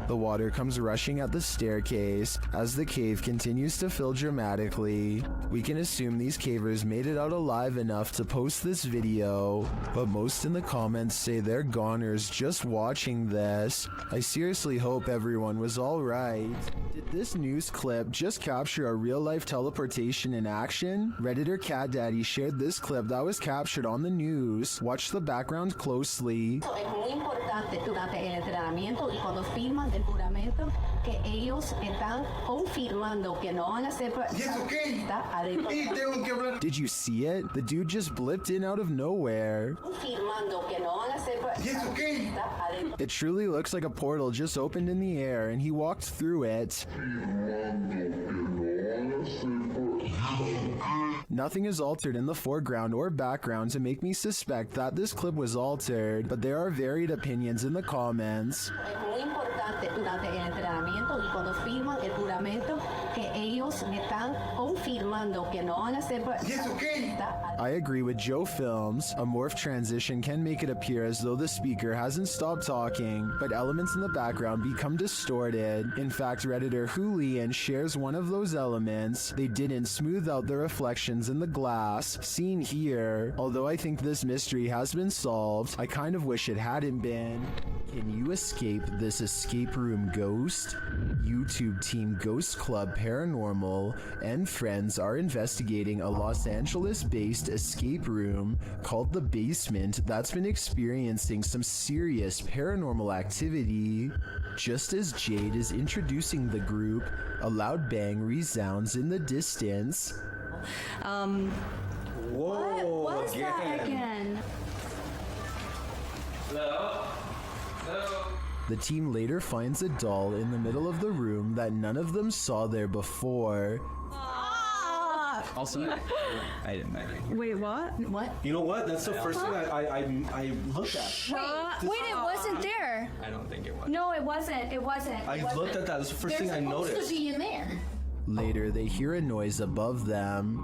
The water comes rushing at the staircase as the cave continues to fill dramatically. We can assume these cavers made it out alive enough to post this video, but most in the comments say they're goners just watching this. I seriously hope everyone was alright. Did this news clip just capture a real-life teleportation in action? Redditor Cat Daddy shared this clip that was captured on the news. Watch the background closely. Es muy importante durante el entrenamiento y cuando firman el juramento que ellos están confirmando que no van a ser Did you see it? The dude just blipped in out of nowhere. It truly looks like a portal just opened in the air and he walked through it. Nothing is altered in the foreground or background to make me suspect that this clip was altered, but there are varied opinions in the comments. Durante el entrenamiento y cuando firman el juramento que ellos me están confirmando que no van a ser I agree with Joe Films. A morph transition can make it appear as though the speaker hasn't stopped talking, but elements in the background become distorted. In fact, Redditor Hoolian shares one of those elements. They didn't smooth out the reflections in the glass seen here. Although I think this mystery has been solved, I kind of wish it hadn't been. Can you escape this escape room ghost? YouTube team Ghost Club Paranormal and friends are investigating a Los Angeles-based escape room called The Basement that's been experiencing some serious paranormal activity. Just as Jade is introducing the group, a loud bang resounds in the distance. Whoa, what is that again? Hello? Hello? The team later finds a doll in the middle of the room that none of them saw there before. Also, I didn't. Wait, what? What? You know what? That's the first thing I looked at. Wait, it wasn't there. I don't think it was. No, it wasn't. It wasn't. I looked at that. That's the first thing I noticed. There's supposed to be in there. Later, they hear a noise above them.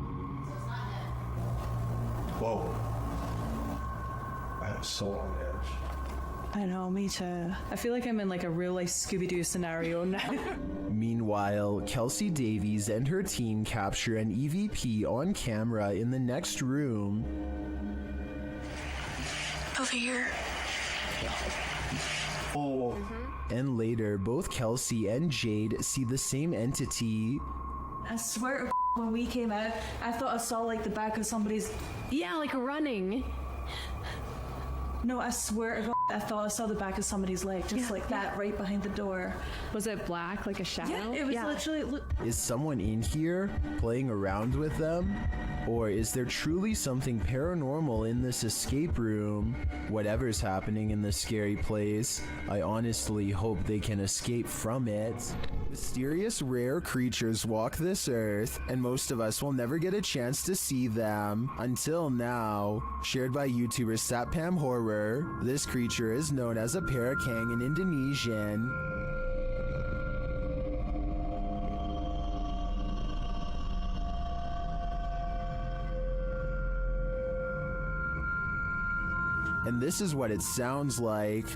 Whoa. I am so on edge. I know, me too. I feel like I'm in like a real life Scooby-Doo scenario now. Meanwhile, Kelsey Davies and her team capture an EVP on camera in the next room. Over here. Oh. And later, both Kelsey and Jade see the same entity. I swear to when we came out, I thought I saw like the back of somebody's... Yeah, like running. No, I swear to God, I thought I saw the back of somebody's leg, just like that, right behind the door. Was it black, like a shadow? Yeah, it was literally... Is someone in here playing around with them? Or is there truly something paranormal in this escape room? Whatever's happening in this scary place, I honestly hope they can escape from it. Mysterious rare creatures walk this earth, and most of us will never get a chance to see them. Until now. Shared by YouTuber Satpam Horror, this creature is known as a Parakang in Indonesian. And this is what it sounds like.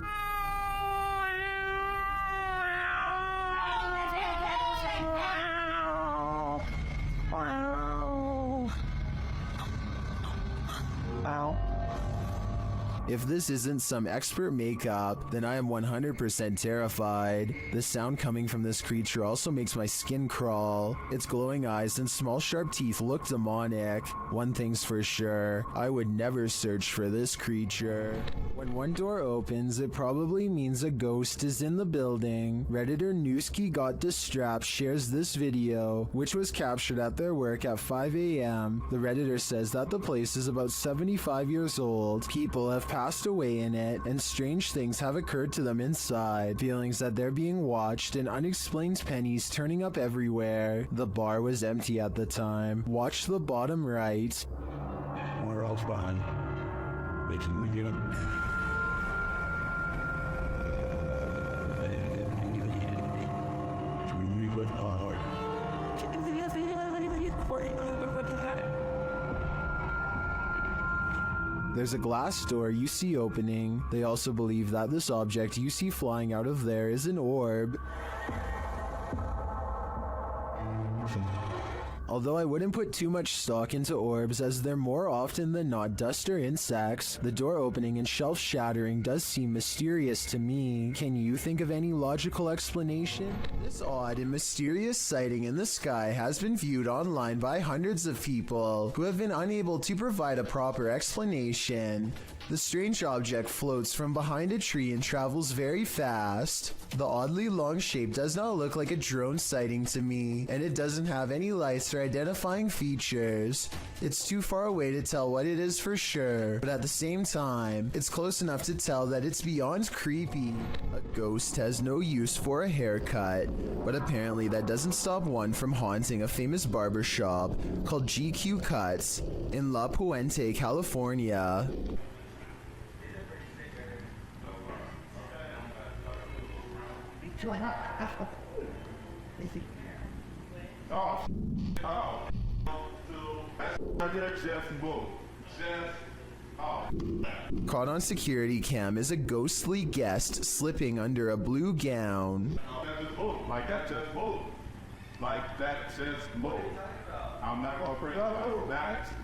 If this isn't some expert makeup, then I am 100% terrified. The sound coming from this creature also makes my skin crawl. Its glowing eyes and small sharp teeth look demonic. One thing's for sure, I would never search for this creature. When one door opens, it probably means a ghost is in the building. Redditor Newski Got Distrapped shares this video, which was captured at their work at 5 a.m. The Redditor says that the place is about 75 years old. People have passed away in it, and strange things have occurred to them inside. Feelings that they're being watched and unexplained pennies turning up everywhere. The bar was empty at the time. Watch the bottom right. Where else behind? Making the unit. There's a glass door you see opening. They also believe that this object you see flying out of there is an orb. Although I wouldn't put too much stock into orbs, as they're more often than not dust or insects, the door opening and shelf shattering does seem mysterious to me. Can you think of any logical explanation? This odd and mysterious sighting in the sky has been viewed online by hundreds of people who have been unable to provide a proper explanation. The strange object floats from behind a tree and travels very fast. The oddly long shape does not look like a drone sighting to me, and it doesn't have any lights or identifying features. It's too far away to tell what it is for sure, but at the same time, it's close enough to tell that it's beyond creepy. A ghost has no use for a haircut, but apparently that doesn't stop one from haunting a famous barber shop called GQ Cuts in La Puente, California. Caught on security cam is a ghostly guest slipping under a blue gown. Like that just move. Like that just move. I'm not gonna bring up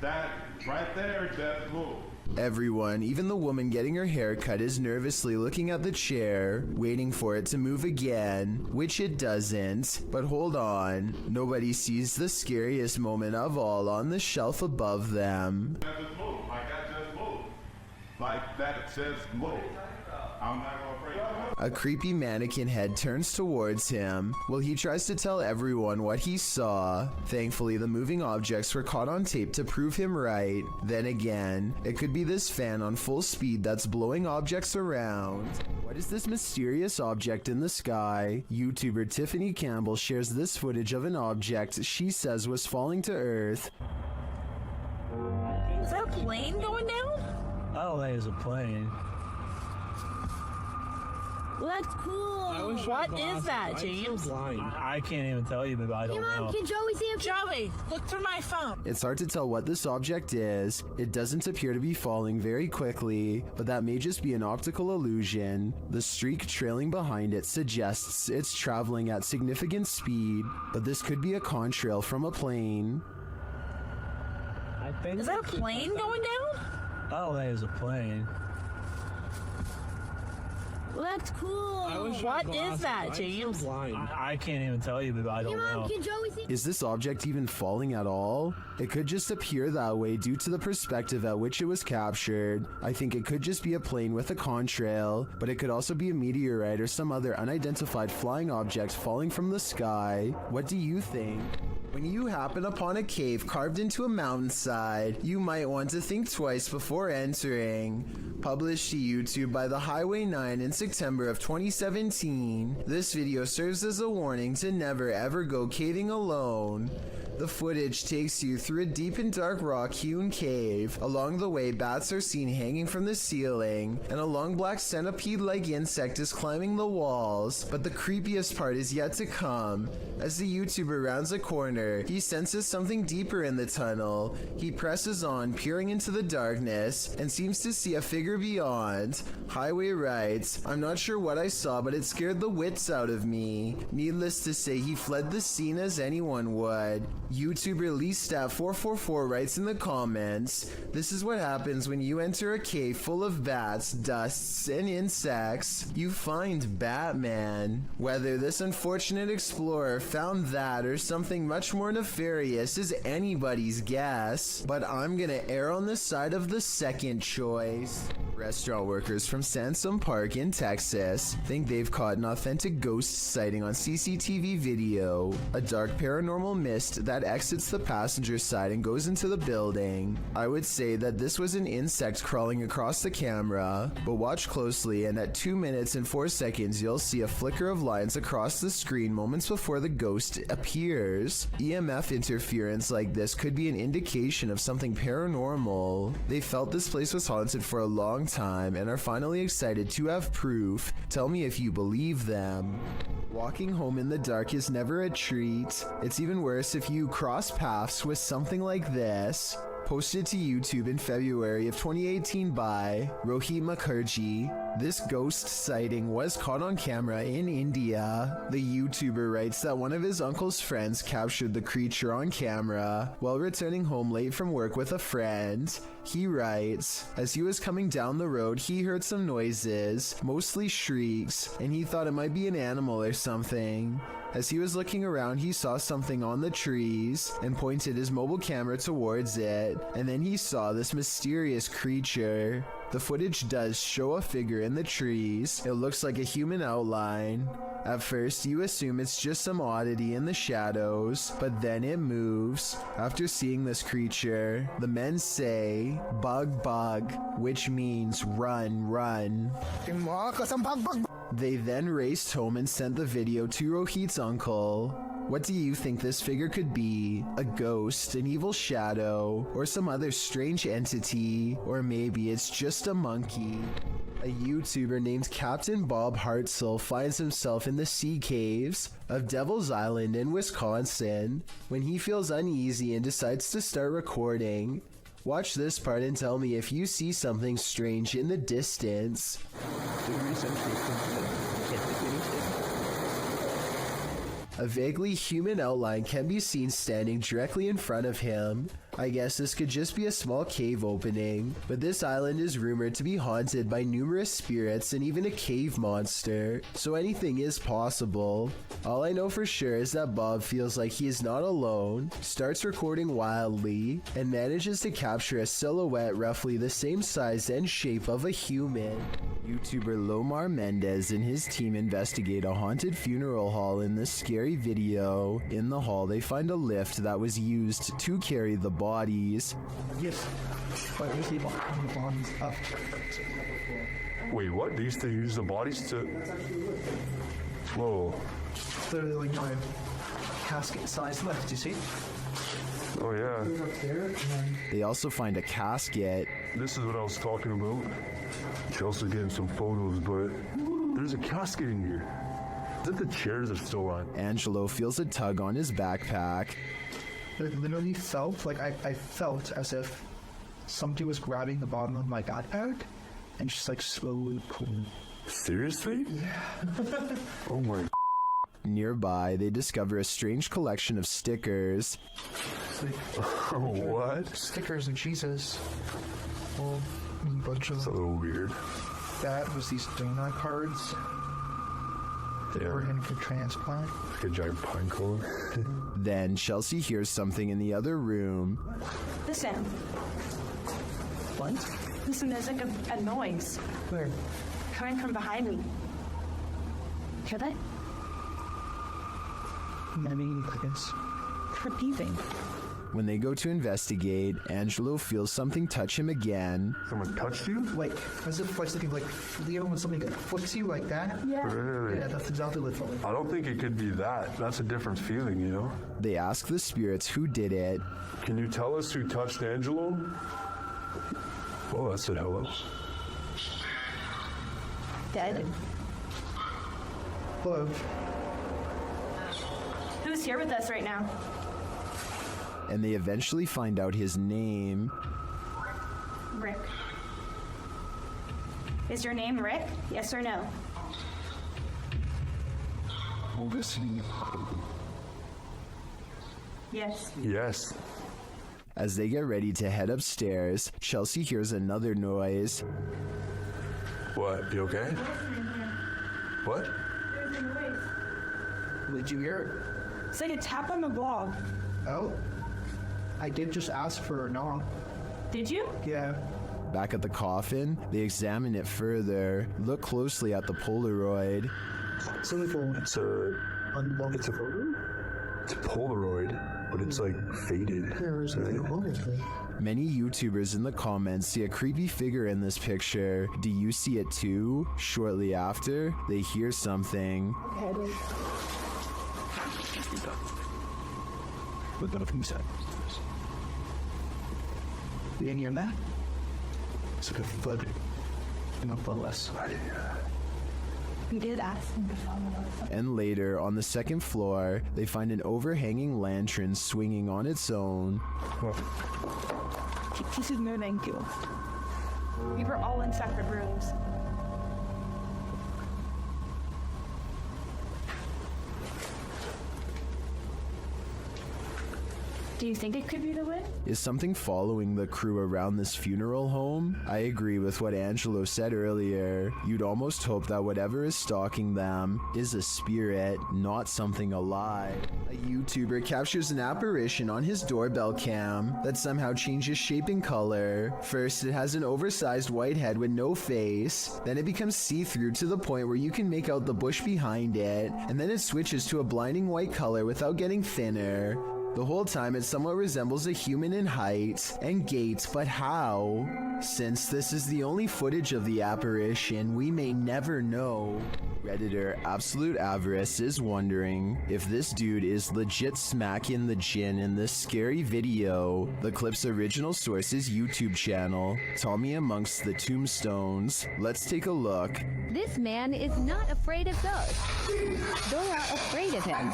that right there just move. Everyone, even the woman getting her hair cut, is nervously looking at the chair, waiting for it to move again, which it doesn't. But hold on, nobody sees the scariest moment of all on the shelf above them. That just move. Like that just move. Like that just move. I'm not gonna bring up. A creepy mannequin head turns towards him. Well, he tries to tell everyone what he saw. Thankfully, the moving objects were caught on tape to prove him right. Then again, it could be this fan on full speed that's blowing objects around. What is this mysterious object in the sky? YouTuber Tiffany Campbell shares this footage of an object she says was falling to Earth. Is that a plane going down? I don't think it's a plane. Well, that's cool. What is that, James? I can't even tell you, but I don't know. Can Joey see it? Joey, look through my phone. It's hard to tell what this object is. It doesn't appear to be falling very quickly, but that may just be an optical illusion. The streak trailing behind it suggests it's traveling at significant speed, but this could be a contrail from a plane. Is that a plane going down? I don't think it's a plane. Well, that's cool. What is that, James? I can't even tell you, but I don't know. Can Joey see? Is this object even falling at all? It could just appear that way due to the perspective at which it was captured. I think it could just be a plane with a contrail, but it could also be a meteorite or some other unidentified flying object falling from the sky. What do you think? When you happen upon a cave carved into a mountainside, you might want to think twice before entering. Published to YouTube by the Highway 9 in September of 2017, this video serves as a warning to never ever go caving alone. The footage takes you through a deep and dark rock-hewn cave. Along the way, bats are seen hanging from the ceiling, and a long black centipede-like insect is climbing the walls. But the creepiest part is yet to come. As the YouTuber rounds a corner, he senses something deeper in the tunnel. He presses on, peering into the darkness, and seems to see a figure beyond. Highway writes, "I'm not sure what I saw, but it scared the wits out of me." Needless to say, he fled the scene as anyone would. YouTuber LeeStat444 writes in the comments, "This is what happens when you enter a cave full of bats, dusts, and insects. You find Batman." Whether this unfortunate explorer found that or something much more nefarious is anybody's guess, but I'm gonna err on the side of the second choice. Restaurant workers from Sansom Park in Texas think they've caught an authentic ghost sighting on CCTV video. A dark paranormal mist that exits the passenger side and goes into the building. I would say that this was an insect crawling across the camera, but watch closely and at 2 minutes and 4 seconds you'll see a flicker of lines across the screen moments before the ghost appears. EMF interference like this could be an indication of something paranormal. They felt this place was haunted for a long time and are finally excited to have proof. Tell me if you believe them. Walking home in the dark is never a treat. It's even worse if you cross paths with something like this. Posted to YouTube in February of 2018 by Rohit Mukherjee. This ghost sighting was caught on camera in India. The YouTuber writes that one of his uncle's friends captured the creature on camera while returning home late from work with a friend. He writes, "As he was coming down the road, he heard some noises, mostly shrieks, and he thought it might be an animal or something. As he was looking around, he saw something on the trees and pointed his mobile camera towards it, and then he saw this mysterious creature. The footage does show a figure in the trees. It looks like a human outline. At first, you assume it's just some oddity in the shadows, but then it moves. After seeing this creature, the men say, 'Bug, bug,' which means run, run." They then raced home and sent the video to Rohit's uncle. What do you think this figure could be? A ghost, an evil shadow, or some other strange entity? Or maybe it's just a monkey? A YouTuber named Captain Bob Hartzell finds himself in the sea caves of Devil's Island in Wisconsin when he feels uneasy and decides to start recording. Watch this part and tell me if you see something strange in the distance. A vaguely human outline can be seen standing directly in front of him. I guess this could just be a small cave opening, but this island is rumored to be haunted by numerous spirits and even a cave monster, so anything is possible. All I know for sure is that Bob feels like he is not alone, starts recording wildly, and manages to capture a silhouette roughly the same size and shape of a human. YouTuber Lomar Mendez and his team investigate a haunted funeral hall in this scary video. In the hall, they find a lift that was used to carry the body bodies. Yes. But we see the bodies up. Wait, what? They used to use the bodies to... Whoa. Literally like my casket size left, you see? Oh, yeah. They also find a casket. This is what I was talking about. Chelsea's getting some photos, but there's a casket in here. Is that the chairs are still on? Angelo feels a tug on his backpack. It literally felt like I felt as if somebody was grabbing the bottom of my backpack and just like slowly pulling. Seriously? Yeah. Oh my. Nearby, they discover a strange collection of stickers. What? Stickers and Jesus. Well, a bunch of It's a little weird. that was these donut cards. They were in for transplant. Like a giant pine cone. Then Chelsea hears something in the other room. Listen. What? Listen, there's like a noise. Where? Coming from behind me. Hear that? Maybe it's Repeating. When they go to investigate, Angelo feels something touch him again. Someone touched you? like as if like something like you know when something flicks you like that. Yeah. Really? Yeah, that's exactly what it felt like. I don't think it could be that. That's a different feeling, you know? They ask the spirits who did it. Can you tell us who touched Angelo? Oh, that said hello. Dead. Hello. Who's here with us right now? And they eventually find out his name. Rick. Is your name Rick? Yes or no? Listening. Yes. Yes. As they get ready to head upstairs, Chelsea hears another noise. What? You okay? What? Did you hear It's like a tap on the wall. it? Oh. I did just ask for a knock. Did you? Yeah. Back at the coffin, they examine it further, look closely at the Polaroid. It's a photo? It's a Polaroid, but it's like faded. Many YouTubers in the comments see a creepy figure in this picture. Do you see it too? Shortly after, they hear something. But nothing said. You hear that? It's like a thud. And a thud less. We did ask him to follow us. And later, on the second floor, they find an overhanging lantern swinging on its own. This is no thank you. We were all in separate rooms. Do you think it could be the wind? Is something following the crew around this funeral home? I agree with what Angelo said earlier. You'd almost hope that whatever is stalking them is a spirit, not something alive. A YouTuber captures an apparition on his doorbell cam that somehow changes shape and color. First, it has an oversized white head with no face. Then it becomes see-through to the point where you can make out the bush behind it. And then it switches to a blinding white color without getting thinner. The whole time it somewhat resembles a human in height and gait, but how? Since this is the only footage of the apparition, we may never know. Redditor Absolute Avarice is wondering if this dude is legit smacking the gin in this scary video. The clip's original source is YouTube channel, Tommy Amongst the Tombstones. Let's take a look. This man is not afraid of ghosts. They are afraid of him.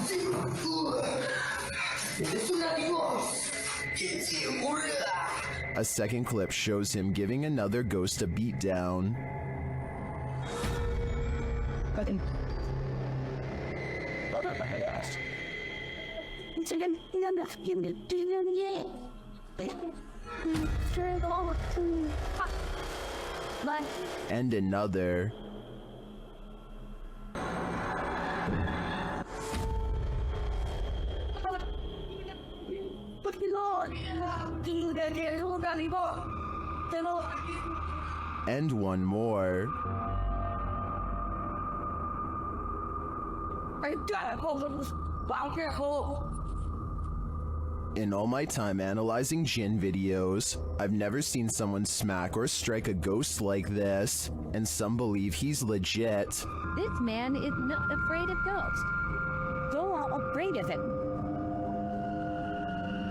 A second clip shows him giving another ghost a beatdown. And another. And one more. In all my time analyzing Jinn videos, I've never seen someone smack or strike a ghost like this, and some believe he's legit. This man is not afraid of ghosts. Go out afraid of him.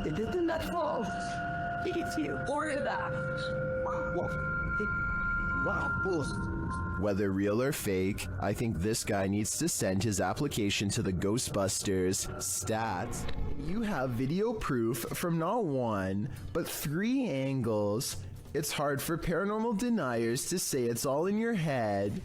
It isn't that false. It's you. Or that. Whether real or fake, I think this guy needs to send his application to the Ghostbusters stats. You have video proof from not one, but 3 angles. It's hard for paranormal deniers to say it's all in your head.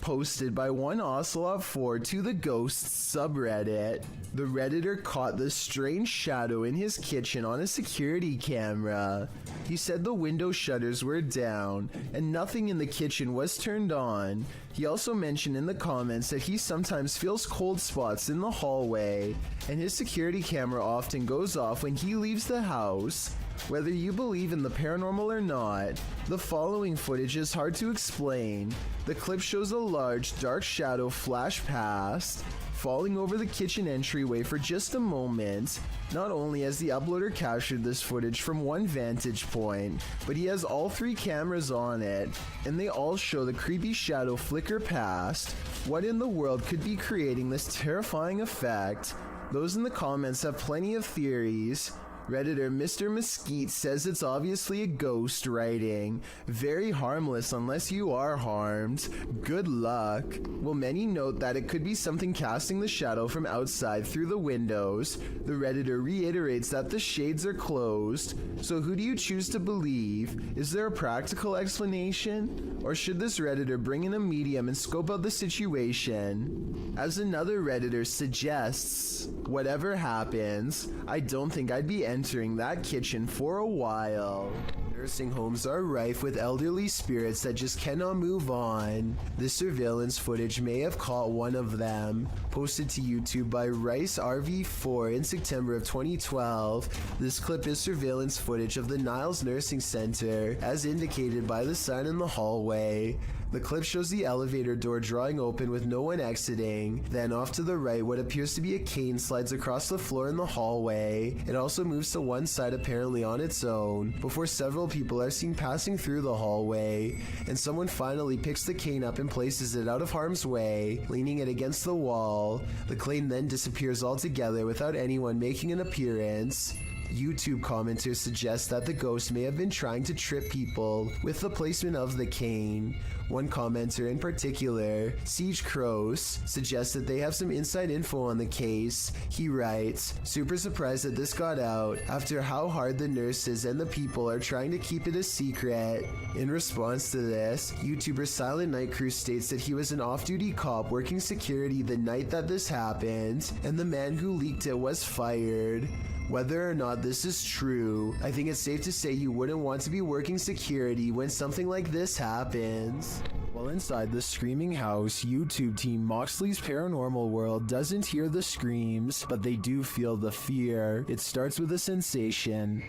Posted by one Ocelot4 to the Ghosts subreddit. The Redditor caught the strange shadow in his kitchen on a security camera. He said the window shutters were down and nothing in the kitchen was turned on. He also mentioned in the comments that he sometimes feels cold spots in the hallway, and his security camera often goes off when he leaves the house. Whether you believe in the paranormal or not, the following footage is hard to explain. The clip shows a large dark shadow flash past, falling over the kitchen entryway for just a moment. Not only has the uploader captured this footage from one vantage point, but he has all 3 cameras on it, and they all show the creepy shadow flicker past. What in the world could be creating this terrifying effect? Those in the comments have plenty of theories. Redditor Mr. Mesquite says it's obviously a ghost writing. Very harmless unless you are harmed. Good luck. Well, many note that it could be something casting the shadow from outside through the windows. The Redditor reiterates that the shades are closed. So who do you choose to believe? Is there a practical explanation? Or should this Redditor bring in a medium and scope out the situation? As another Redditor suggests, whatever happens, I don't think I'd be entering that kitchen for a while. Nursing homes are rife with elderly spirits that just cannot move on. This surveillance footage may have caught one of them. Posted to YouTube by Rice RV4 in September of 2012, this clip is surveillance footage of the Niles Nursing Center, as indicated by the sign in the hallway. The clip shows the elevator door drawing open with no one exiting. Then off to the right, what appears to be a cane slides across the floor in the hallway. It also moves to one side apparently on its own, before several people are seen passing through the hallway, and someone finally picks the cane up and places it out of harm's way, leaning it against the wall. The cane then disappears altogether without anyone making an appearance. YouTube commenters suggest that the ghost may have been trying to trip people with the placement of the cane. One commenter in particular, Siege Crows, suggests that they have some inside info on the case. He writes, "Super surprised that this got out after how hard the nurses and the people are trying to keep it a secret." In response to this, YouTuber Silent Night Crew states that he was an off-duty cop working security the night that this happened, and the man who leaked it was fired. Whether or not this is true, I think it's safe to say you wouldn't want to be working security when something like this happens. While inside the screaming house, YouTube team Moxley's Paranormal World doesn't hear the screams, but they do feel the fear. It starts with a sensation.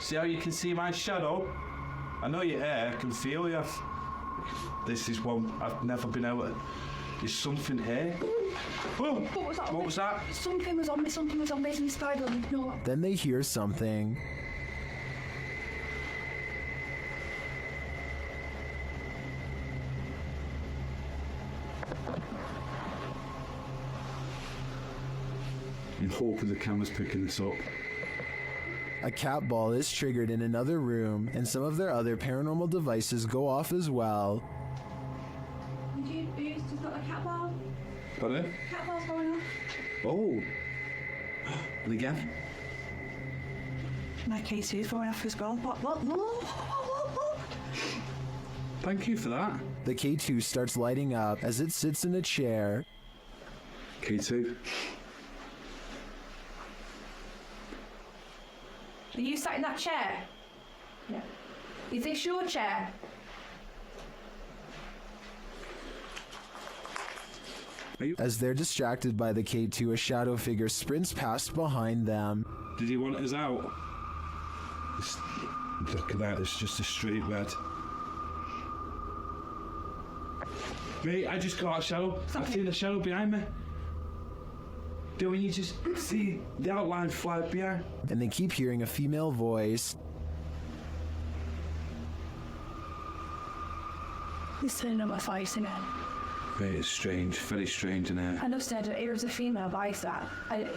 See how you can see my shadow? I know you're here, I can feel you. This is one I've never been able to... There's something here. Whoa! What was that? Something was on me, basically spider. No. Then they hear something. In hope the camera's picking this up. A cat ball is triggered in another room, and some of their other paranormal devices go off as well. Who's got a cat ball? Pardon? Cat ball's going off. Oh. And again? My K2's going off as well. What? Thank you for that. The K2 starts lighting up as it sits in a chair. K2. Are you sat in that chair? Yeah. Is this your chair? As they're distracted by the K2, a shadow figure sprints past behind them. Did he want us out? Look at that, it's just a straight red. Wait, I just got a shadow. I've seen a shadow behind me. Then when you just see the outline fly behind. And they keep hearing a female voice. He's turning on my face in it. Very strange, very strange in there. I just said it was a female voice that.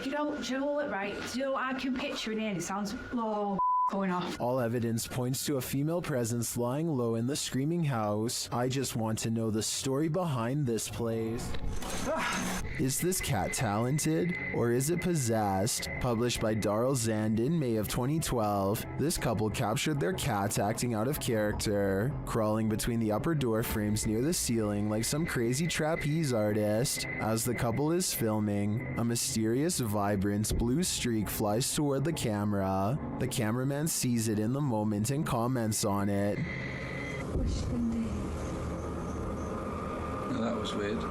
You know what, right? I can picture it in. It sounds low. Going off. All evidence points to a female presence lying low in the screaming house. I just want to know the story behind this place. Is this cat talented, or is it possessed? Published by Darrell Zand in May of 2012, this couple captured their cat acting out of character, crawling between the upper door frames near the ceiling like some crazy trapeze artist. As the couple is filming, a mysterious, vibrant blue streak flies toward the camera. The cameraman sees it in the moment and comments on it. Yeah, that was weird.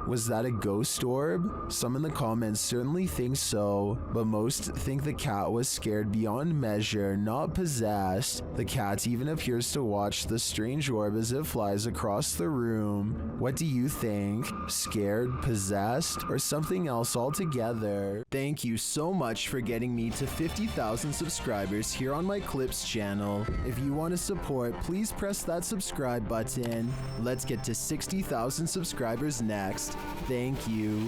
Was that a ghost orb? Some in the comments certainly think so, but most think the cat was scared beyond measure, not possessed. The cat even appears to watch the strange orb as it flies across the room. What do you think? Scared, possessed, or something else altogether? Thank you so much for getting me to 50,000 subscribers here on my Clips channel. If you want to support, please press that subscribe button. Let's get to 60,000 subscribers next. Thank you.